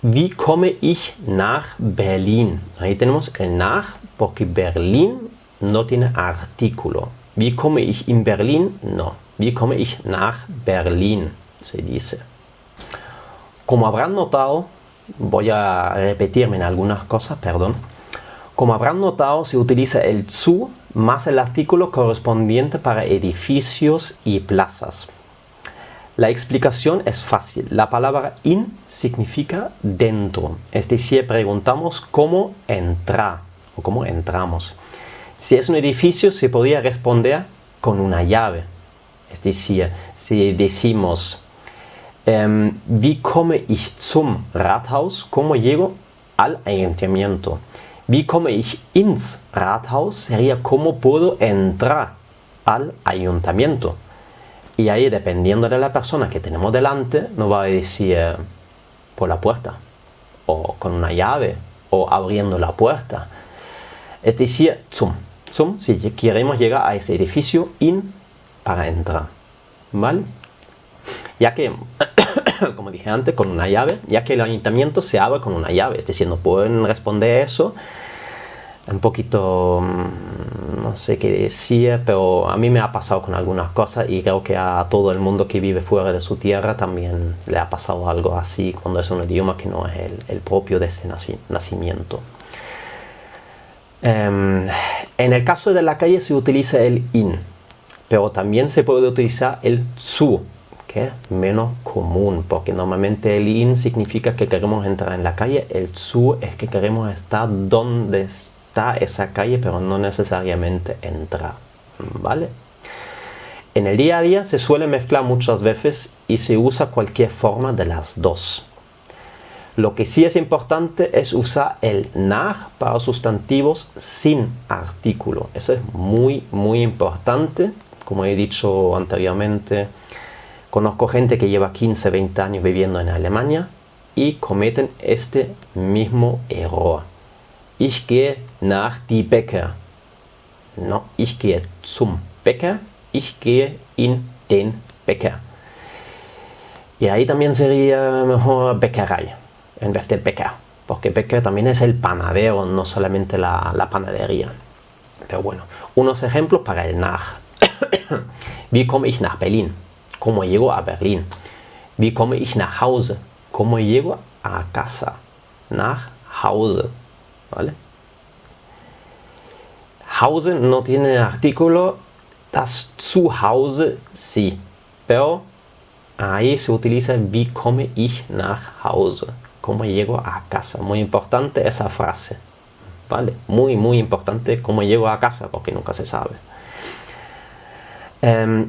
A: wie komme ich nach Berlin? Ahí tenemos el nach porque Berlin no tiene artículo. Wie komme ich in Berlin? No. Wie komme ich nach Berlin? Se dice. Como habrán notado, voy a repetirme en algunas cosas, perdón. Como habrán notado, se utiliza el zu más el artículo correspondiente para edificios y plazas. La explicación es fácil. La palabra in significa dentro. Es decir, preguntamos cómo entrar o cómo entramos. Si es un edificio, se podría responder con una llave. Es decir, si decimos wie komme ich zum Rathaus? ¿Cómo llego al ayuntamiento? Wie komme ich ins Rathaus? Sería cómo puedo entrar al ayuntamiento. Y ahí, dependiendo de la persona que tenemos delante, nos va a decir por la puerta, o con una llave, o abriendo la puerta. Es decir, zum, si queremos llegar a ese edificio, in, para entrar. ¿Vale? Ya que, como dije antes, con una llave, ya que el ayuntamiento se abre con una llave, es decir, no pueden responder eso. Un poquito, no sé qué decir, pero a mí me ha pasado con algunas cosas y creo que a todo el mundo que vive fuera de su tierra también le ha pasado algo así cuando es un idioma que no es el propio de ese nacimiento. En el caso de la calle se utiliza el in, pero también se puede utilizar el zu, que es menos común, porque normalmente el in significa que queremos entrar en la calle, el zu es que queremos estar donde está esa calle, pero no necesariamente entrar, ¿vale? En el día a día se suele mezclar muchas veces y se usa cualquier forma de las dos. Lo que sí es importante es usar el nach para sustantivos sin artículo. Eso es muy, muy importante. Como he dicho anteriormente, conozco gente que lleva 15, 20 años viviendo en Alemania y cometen este mismo error. Ich gehe nach die Bäcker. No, ich gehe zum Bäcker. Ich gehe in den Bäcker. Y ahí también sería mejor Bäckerei en vez de Bäcker. Porque Bäcker también es el panadero, no solamente la panadería. Pero bueno, unos ejemplos para el nach. Wie komme ich nach Berlin? ¿Cómo llego a Berlín? Wie komme ich nach Hause? ¿Cómo llego a casa? Nach Hause. ¿Vale? Hause no tiene artículo, das Zuhause sí, pero ahí se utiliza wie komme ich nach Hause, cómo llego a casa. Muy importante esa frase, ¿vale? Muy, muy importante cómo llego a casa, porque nunca se sabe.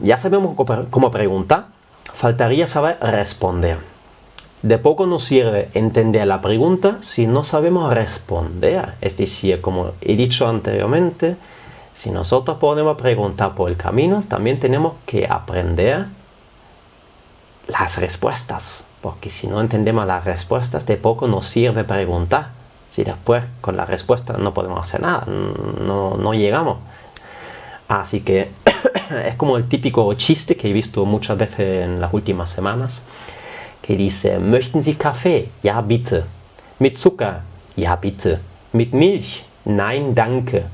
A: Ya sabemos cómo preguntar, faltaría saber responder. De poco nos sirve entender la pregunta si no sabemos responder. Es decir, como he dicho anteriormente, si nosotros podemos preguntar por el camino, también tenemos que aprender las respuestas. Porque si no entendemos las respuestas, de poco nos sirve preguntar. Si después con la respuesta no podemos hacer nada, no llegamos. Así que es como el típico chiste que he visto muchas veces en las últimas semanas. Que dice, ¿möchten Sie Kaffee? Ja, bitte. ¿Mit Zucker? Ja, bitte. ¿Mit Milch? Nein, danke.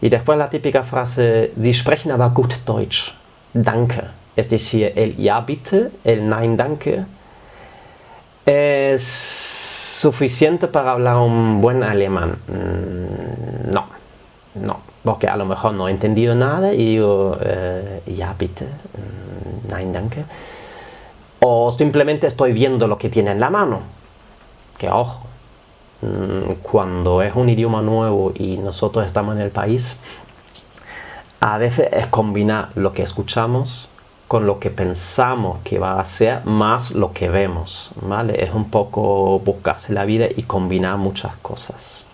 A: Y después la típica frase, Sie sprechen aber gut Deutsch. Danke. Es decir, el ja, bitte, el nein, danke, es suficiente para hablar un buen alemán. No, porque a lo mejor no he entendido nada y digo, ja, bitte, nein, danke. O simplemente estoy viendo lo que tiene en la mano. Que ojo, cuando es un idioma nuevo y nosotros estamos en el país, a veces es combinar lo que escuchamos con lo que pensamos que va a ser más lo que vemos, ¿vale? Es un poco buscarse la vida y combinar muchas cosas.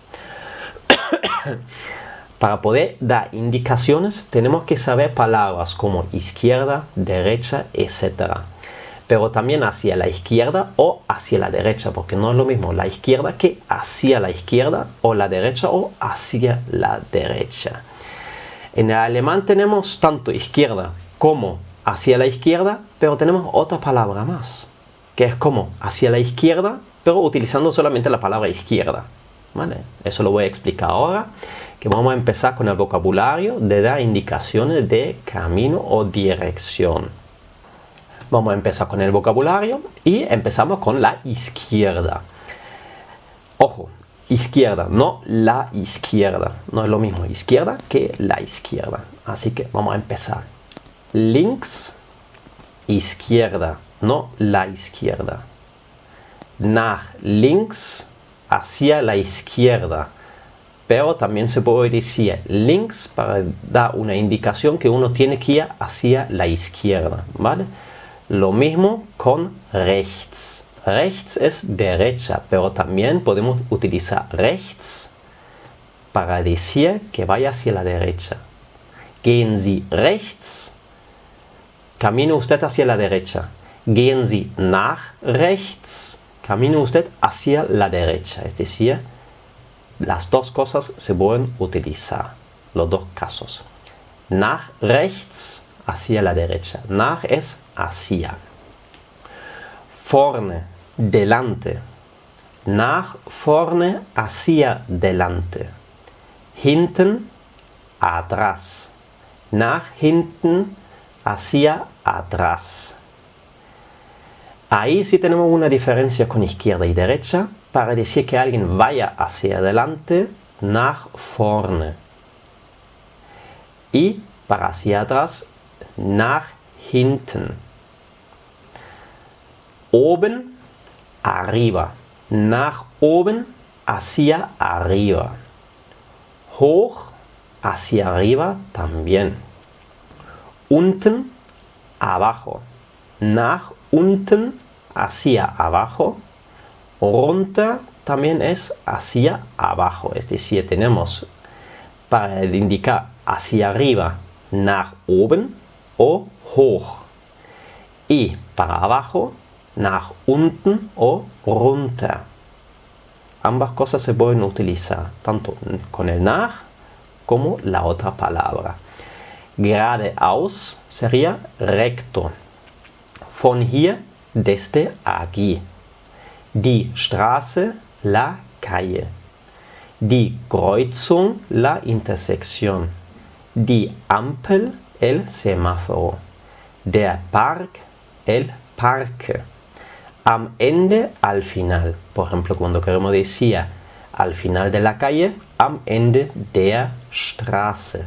A: Para poder dar indicaciones tenemos que saber palabras como izquierda, derecha, etc. Pero también hacia la izquierda o hacia la derecha, porque no es lo mismo la izquierda que hacia la izquierda, o la derecha o hacia la derecha. En el alemán tenemos tanto izquierda como hacia la izquierda, pero tenemos otra palabra más, que es como hacia la izquierda, pero utilizando solamente la palabra izquierda, ¿vale? Eso lo voy a explicar ahora, que vamos a empezar con el vocabulario de dar indicaciones de camino o dirección. Vamos a empezar con el vocabulario y empezamos con la izquierda. Ojo, izquierda, no la izquierda. No es lo mismo izquierda que la izquierda. Así que vamos a empezar. Links, izquierda, no la izquierda. Nach links, hacia la izquierda. Pero también se puede decir links para dar una indicación que uno tiene que ir hacia la izquierda, ¿vale? Lo mismo con rechts. Rechts es derecha, pero también podemos utilizar rechts para decir que vaya hacia la derecha. Gehen Sie rechts, camine usted hacia la derecha. Gehen Sie nach rechts, camine usted hacia la derecha. Es decir, las dos cosas se pueden utilizar, los dos casos. Nach rechts, hacia la derecha. Nach es hacia. Vorne, delante. Nach vorne, hacia delante. Hinten, atrás. Nach hinten, hacia atrás. Ahí sí tenemos una diferencia con izquierda y derecha. Para decir que alguien vaya hacia adelante, nach vorne. Y para hacia atrás, nach hinten. Oben, arriba. Nach oben, hacia arriba. Hoch, hacia arriba también. Unten, abajo. Nach unten, hacia abajo. Runter también es hacia abajo. Es decir, tenemos para indicar hacia arriba, nach oben o hoch. Y para abajo, nach unten o runter. Ambas cosas se pueden utilizar, tanto con el nach como la otra palabra. Geradeaus sería recto. Von hier, desde aquí. Die Straße, la calle. Die Kreuzung, la intersección. Die Ampel, el semáforo. Der Park, el parque. Am Ende, al final. Por ejemplo, cuando queremos decir al final de la calle, am Ende der Straße.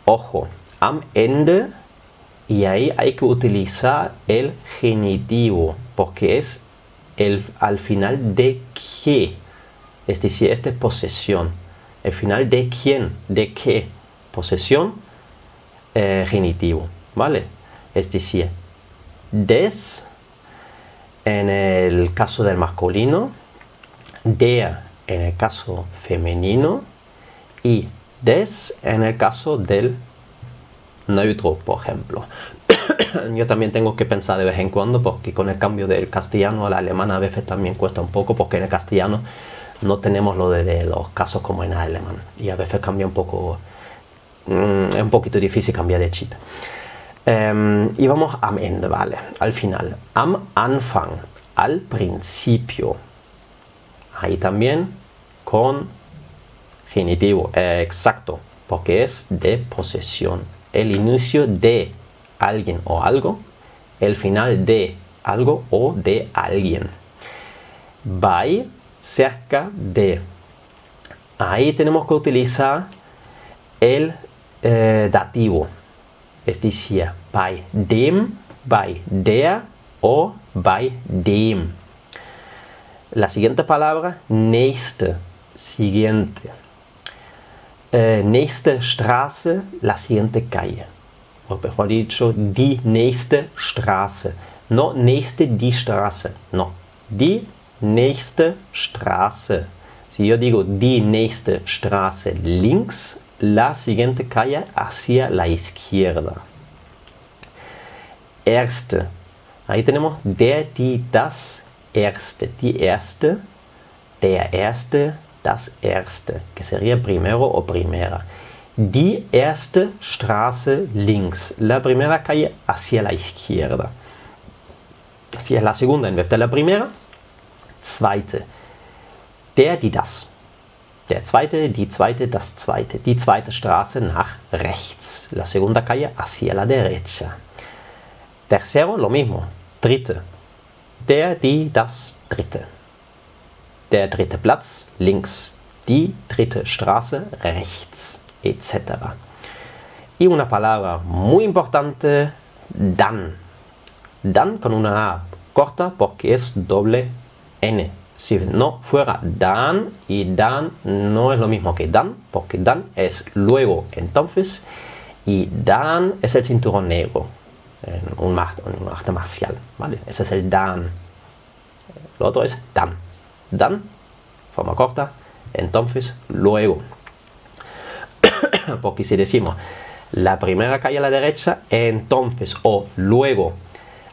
A: Ojo, am Ende, y ahí hay que utilizar el genitivo, porque es al final de qué. Es decir, esta es posesión. El final de quién, de qué. Posesión, genitivo, ¿vale? Es decir, des en el caso del masculino, der en el caso femenino y des en el caso del neutro, por ejemplo. Yo también tengo que pensar de vez en cuando, porque con el cambio del castellano al alemán a veces también cuesta un poco, porque en el castellano no tenemos lo de los casos como en alemán y a veces cambia un poco, es un poquito difícil cambiar de chip. Y vamos am Ende, ¿vale? Al final. Am Anfang, al principio. Ahí también con genitivo, exacto, porque es de posesión. El inicio de alguien o algo, el final de algo o de alguien. Bei, cerca de. Ahí tenemos que utilizar el dativo. Es decir, bei dem, bei der o bei dem. La siguiente palabra, nächste, siguiente. Nächste Straße, la siguiente calle. O mejor dicho, die nächste Straße. No nächste die Straße, no. Die nächste Straße. Si yo digo die nächste Straße links, la siguiente calle hacia la izquierda. Erste. Ahí tenemos der, die, das, erste. Die erste, der erste, das erste, que sería primero o primera. Die erste Straße links, la primera calle hacia la izquierda. Así es la segunda en vez de la primera. Zweite. Der, die, das. Der zweite, die zweite, das zweite. Die zweite Straße nach rechts. La segunda calle hacia la derecha. Tercero, lo mismo. Dritte. Der, die, das dritte. Der dritte Platz links. Die dritte Straße rechts. Etc. Y una palabra muy importante, dann. Dan con una A corta porque es doble N. Si no fuera dan, y dan no es lo mismo que dan, porque dan es luego, entonces, y dan es el cinturón negro, un arte marcial, ¿vale? Ese es el dan. Lo otro es dan. Dan, forma corta, entonces, luego. Porque si decimos la primera calle a la derecha, entonces, o luego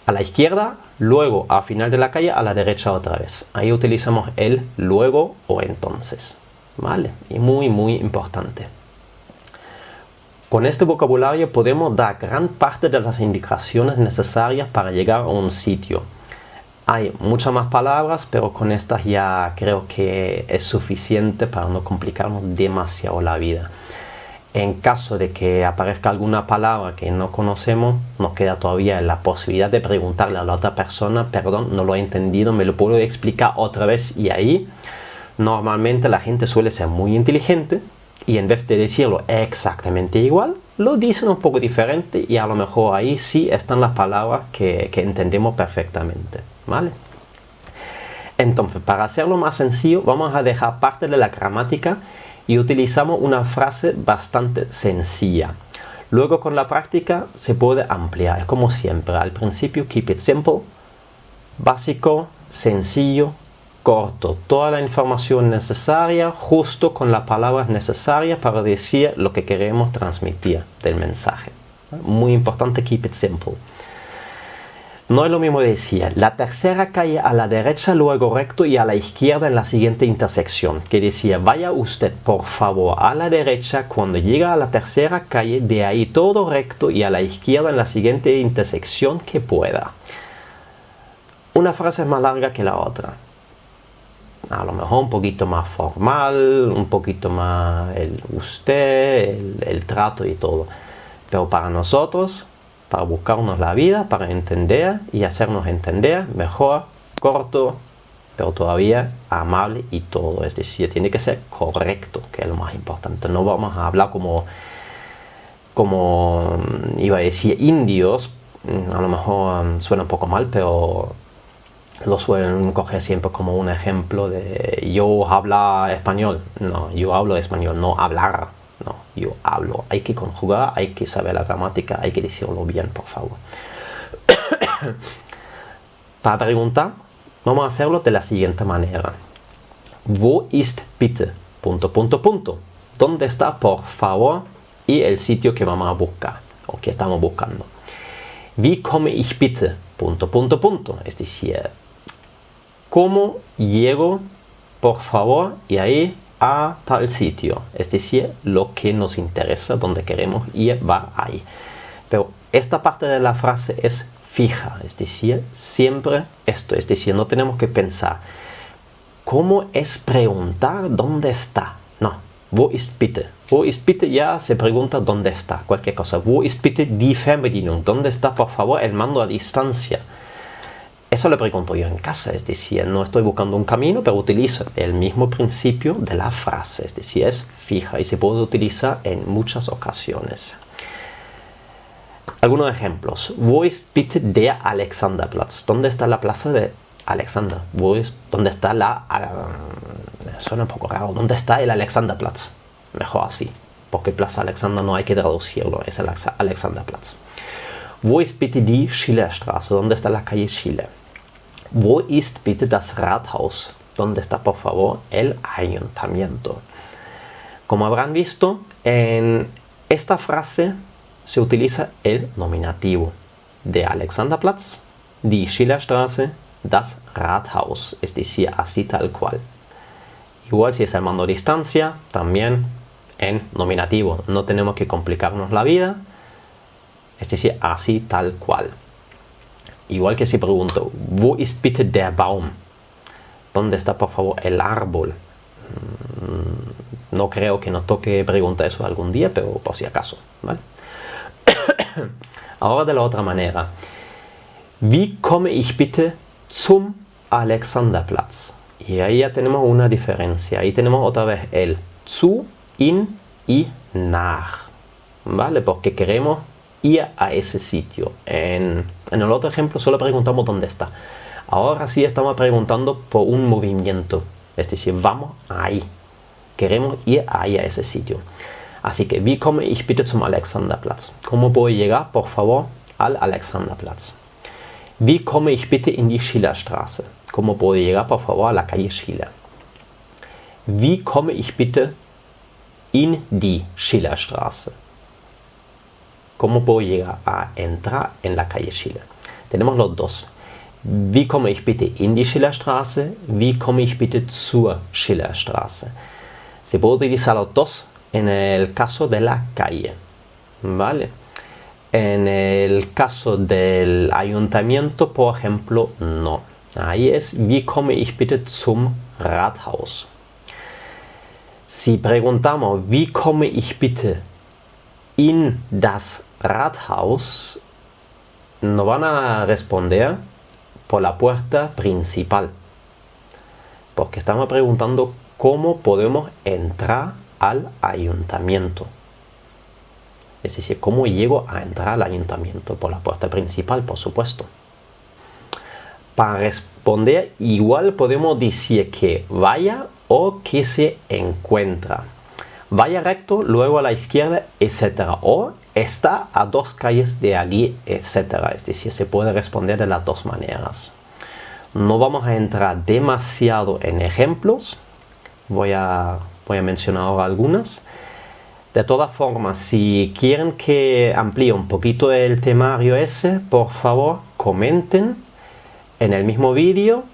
A: a la izquierda, luego al final de la calle a la derecha otra vez. Ahí utilizamos el luego o entonces, ¿vale? Y muy muy importante. Con este vocabulario podemos dar gran parte de las indicaciones necesarias para llegar a un sitio. Hay muchas más palabras, pero con estas ya creo que es suficiente para no complicarnos demasiado la vida. En caso de que aparezca alguna palabra que no conocemos, nos queda todavía la posibilidad de preguntarle a la otra persona, perdón, no lo he entendido, me lo puedo explicar otra vez. Y ahí normalmente la gente suele ser muy inteligente y en vez de decirlo exactamente igual, lo dicen un poco diferente y a lo mejor ahí sí están las palabras que entendemos perfectamente, ¿vale? Entonces, para hacerlo más sencillo, vamos a dejar parte de la gramática y utilizamos una frase bastante sencilla. Luego con la práctica se puede ampliar, es como siempre. Al principio, keep it simple, básico, sencillo, corto. Toda la información necesaria, justo con las palabras necesarias para decir lo que queremos transmitir del mensaje. Muy importante, keep it simple. No es lo mismo decir la tercera calle a la derecha, luego recto y a la izquierda en la siguiente intersección, que decir vaya usted por favor a la derecha cuando llega a la tercera calle, de ahí todo recto y a la izquierda en la siguiente intersección que pueda. Una frase es más larga que la otra. A lo mejor un poquito más formal, un poquito más el usted, el trato y todo. Pero para nosotros, para buscarnos la vida, para entender y hacernos entender, mejor, corto, pero todavía amable y todo. Es decir, tiene que ser correcto, que es lo más importante. No vamos a hablar como iba a decir, indios. A lo mejor suena un poco mal, pero lo suelen coger siempre como un ejemplo de yo hablo español. No, yo hablo español, no hablar. No, yo hablo. Hay que conjugar, hay que saber la gramática, hay que decirlo bien, por favor. Para preguntar, vamos a hacerlo de la siguiente manera. Wo ist bitte? Punto, punto, punto. ¿Dónde está, por favor? Y el sitio que vamos a buscar, o que estamos buscando. Wie komme ich bitte? Punto, punto, punto. Es decir, ¿cómo llego, por favor? Y ahí a tal sitio, es decir, lo que nos interesa, donde queremos ir, va ahí. Pero esta parte de la frase es fija, es decir, siempre esto, es decir, no tenemos que pensar cómo es preguntar dónde está. No, wo ist bitte? Wo ist bitte ya se pregunta dónde está, cualquier cosa. Wo ist bitte die Fernbedienung? ¿Dónde está, por favor, el mando a distancia? Eso le pregunto yo en casa, es decir, no estoy buscando un camino, pero utilizo el mismo principio de la frase, es decir, es fija y se puede utilizar en muchas ocasiones. Algunos ejemplos. Wo ist bitte der Alexanderplatz? ¿Dónde está la plaza de Alexander. ¿Dónde está suena un poco raro. ¿Dónde está el Alexanderplatz? Mejor así, porque Plaza Alexander no hay que traducirlo, es el Alexanderplatz. Wo ist bitte die Schillerstraße? ¿Dónde está la calle Schiller? Wo ist bitte das Rathaus? ¿Dónde está, por favor, el ayuntamiento? Como habrán visto, en esta frase se utiliza el nominativo de Alexanderplatz, die Schillerstraße, das Rathaus, es decir, así tal cual. Igual si es el mando a distancia, también en nominativo. No tenemos que complicarnos la vida, es decir, así tal cual. Igual que si pregunto, wo ist bitte der Baum? ¿Dónde está, por favor, el árbol? No creo que nos toque preguntar eso algún día, pero por si acaso, ¿vale? Ahora de la otra manera. Wie komme ich bitte zum Alexanderplatz? Y ahí ya tenemos una diferencia. Ahí tenemos otra vez el zu, in y nach, ¿vale? Porque queremos ir a ese sitio. En el otro ejemplo solo preguntamos dónde está. Ahora sí estamos preguntando por un movimiento. Es decir, vamos ahí. Queremos ir ahí a ese sitio. Así que, wie komme ich bitte zum Alexanderplatz? ¿Cómo puedo llegar, por favor, al Alexanderplatz? Wie komme ich bitte in die Schillerstraße? ¿Cómo puedo llegar, por favor, a la calle Schiller? Wie komme ich bitte in die Schillerstraße? ¿Cómo puedo llegar a entrar en la calle Schiller? Tenemos los dos. Wie komme ich bitte in die Schillerstraße? Wie komme ich bitte zur Schillerstraße? Se puede utilizar los dos en el caso de la calle, ¿vale? En el caso del ayuntamiento, por ejemplo, no. Ahí es, wie komme ich bitte zum Rathaus? Si preguntamos, wie komme ich bitte in das Rathaus, nos van a responder por la puerta principal. Porque estamos preguntando cómo podemos entrar al ayuntamiento. Es decir, ¿cómo llego a entrar al ayuntamiento? Por la puerta principal, por supuesto. Para responder, igual podemos decir que vaya o que se encuentra. Vaya recto, luego a la izquierda, etc. O está a 2 calles de allí, etc. Es decir, se puede responder de las dos maneras. No vamos a entrar demasiado en ejemplos. Voy a mencionar ahora algunas. De todas formas, si quieren que amplíe un poquito el temario ese, por favor, comenten en el mismo vídeo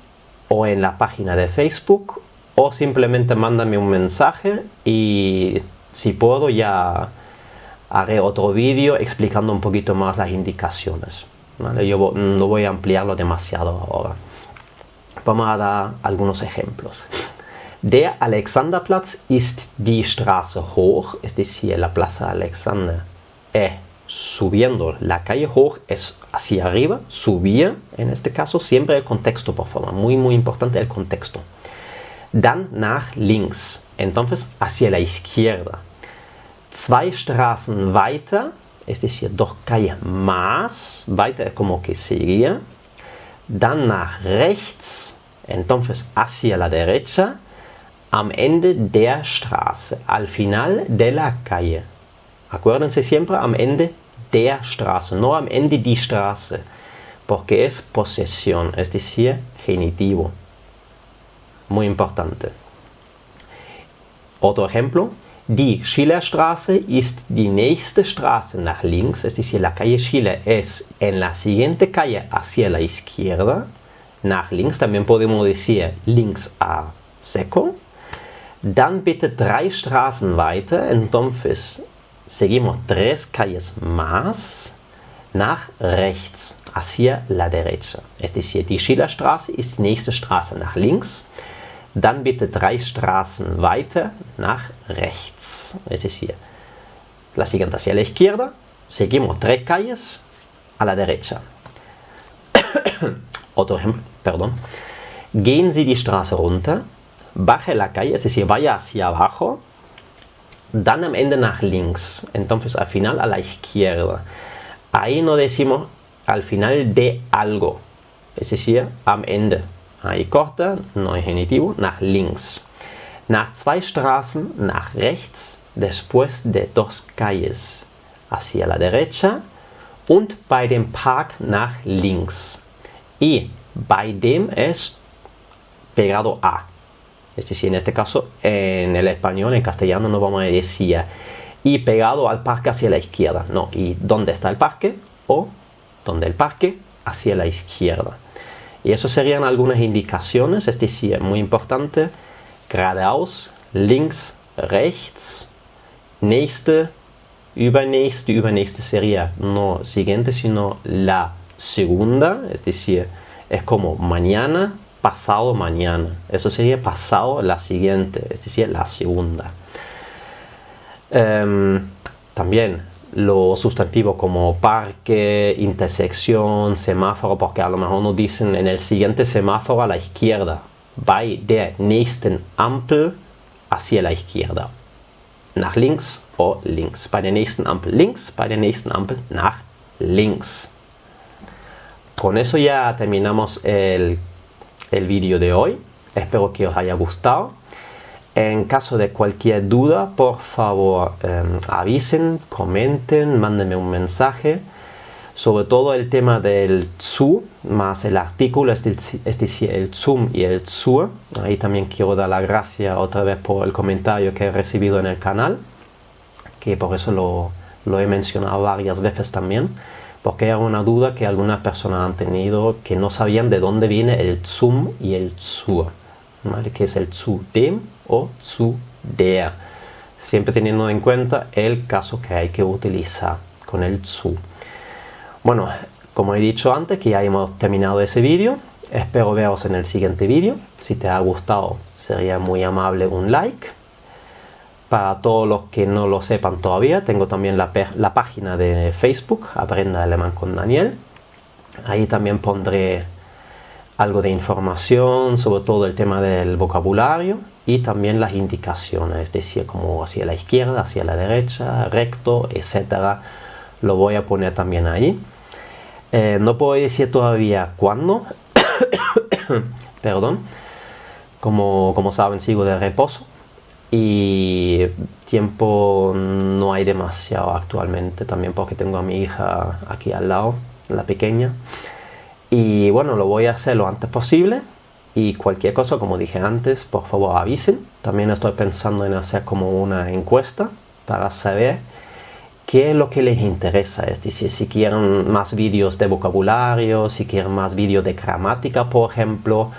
A: o en la página de Facebook, o simplemente mándame un mensaje y si puedo ya haré otro vídeo explicando un poquito más las indicaciones, ¿vale? Yo no voy a ampliarlo demasiado ahora. Vamos a dar algunos ejemplos. Der Alexanderplatz ist die Straße hoch, es decir, la Plaza Alexander subiendo. La calle hoch es hacia arriba, subir, en este caso, siempre el contexto, por favor, muy muy importante el contexto. Dann nach links, entonces hacia la izquierda. 2 Straßen weiter, es decir, 2 calles más, weiter es como que seguir. Dann nach rechts, entonces hacia la derecha. Am Ende der Straße, al final de la calle. Acuérdense siempre am Ende der Straße, no am Ende die Straße, porque es posesión, es decir, genitivo. Muy importante. Otro ejemplo. Die Schillerstraße ist die nächste Straße nach links, es decir, la calle Schiller es en la siguiente calle hacia la izquierda. Nach links también podemos decir links a seco. Dann bitte 3 Straßen weiter, entonces seguimos 3 calles más nach rechts, hacia la derecha. Es decir, die Schillerstraße ist die nächste Straße nach links. Dann bitte 3 Straßen weiter nach rechts. Es decir, la siguiente hacia la izquierda, seguimos 3 calles a la derecha. Otro ejemplo, perdón. Gehen Sie die Straße runter. Baje la calle, es decir, vaya hacia abajo, dann am Ende nach links, entonces al final a la izquierda. Ahí no decimos al final de algo, es decir, am Ende, ahí corta, no ingenitivo, nach links. Nach 2 Straßen nach rechts, después de 2 calles hacia la derecha und bei dem Park nach links. Y bei dem es pegado a. Es decir, en este caso, en el español, en castellano no vamos a decir y pegado al parque hacia la izquierda. No, y dónde está el parque o donde el parque hacia la izquierda. Y eso serían algunas indicaciones, es decir, muy importante, geradeaus, links, rechts, nächste, übernächste, übernächste sería no siguiente, sino la segunda, es decir, es como mañana, pasado mañana. Eso sería pasado la siguiente, es decir, la segunda. También los sustantivos como parque, intersección, semáforo, porque a lo mejor nos dicen en el siguiente semáforo a la izquierda, bei der nächsten Ampel hacia la izquierda, nach links o links, bei der nächsten Ampel links, bei der nächsten Ampel nach links. Con eso ya terminamos el vídeo de hoy, espero que os haya gustado. En caso de cualquier duda, por favor avisen, comenten, mándenme un mensaje. Sobre todo el tema del zu más el artículo, es decir, el zum y el zur. Ahí también quiero dar las gracias otra vez por el comentario que he recibido en el canal, que por eso lo he mencionado varias veces también, porque era una duda que algunas personas han tenido, que no sabían de dónde viene el zum y el zur, ¿vale? Que es el zu dem o zu der, siempre teniendo en cuenta el caso que hay que utilizar con el zu. Bueno, como he dicho antes, que ya hemos terminado ese vídeo. Espero veros en el siguiente vídeo. Si te ha gustado, sería muy amable un like. Para todos los que no lo sepan todavía, tengo también la página de Facebook, Aprenda Alemán con Daniel. Ahí también pondré algo de información sobre todo el tema del vocabulario y también las indicaciones, es decir, como hacia la izquierda, hacia la derecha, recto, etcétera. Lo voy a poner también ahí. No puedo decir todavía cuándo. Perdón. Como saben, sigo de reposo. Y tiempo no hay demasiado actualmente. También porque tengo a mi hija aquí al lado, la pequeña. Y bueno, lo voy a hacer lo antes posible. Y cualquier cosa, como dije antes, por favor avisen. También estoy pensando en hacer como una encuesta para saber qué es lo que les interesa, es decir, si quieren más vídeos de vocabulario, si quieren más vídeos de gramática, por ejemplo,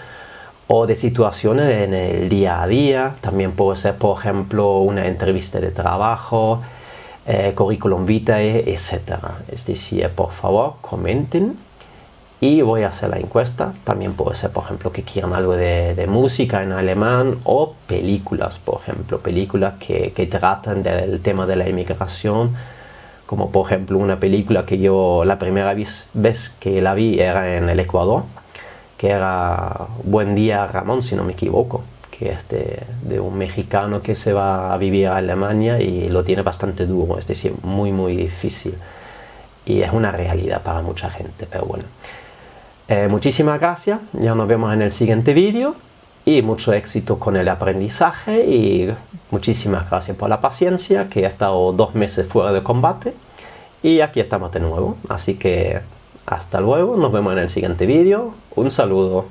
A: o de situaciones en el día a día. También puede ser, por ejemplo, una entrevista de trabajo, curriculum vitae, etc. Es decir, por favor, comenten y voy a hacer la encuesta. También puede ser, por ejemplo, que quieran algo de música en alemán o películas, por ejemplo, películas que tratan del tema de la inmigración, como por ejemplo una película que yo la primera vez que la vi era en el Ecuador, que era Buen Día Ramón, si no me equivoco, que es de un mexicano que se va a vivir a Alemania y lo tiene bastante duro, es decir, muy muy difícil, y es una realidad para mucha gente, pero bueno. Muchísimas gracias, ya nos vemos en el siguiente vídeo y mucho éxito con el aprendizaje y muchísimas gracias por la paciencia, que he estado 2 meses fuera de combate y aquí estamos de nuevo, así que hasta luego, nos vemos en el siguiente vídeo, un saludo.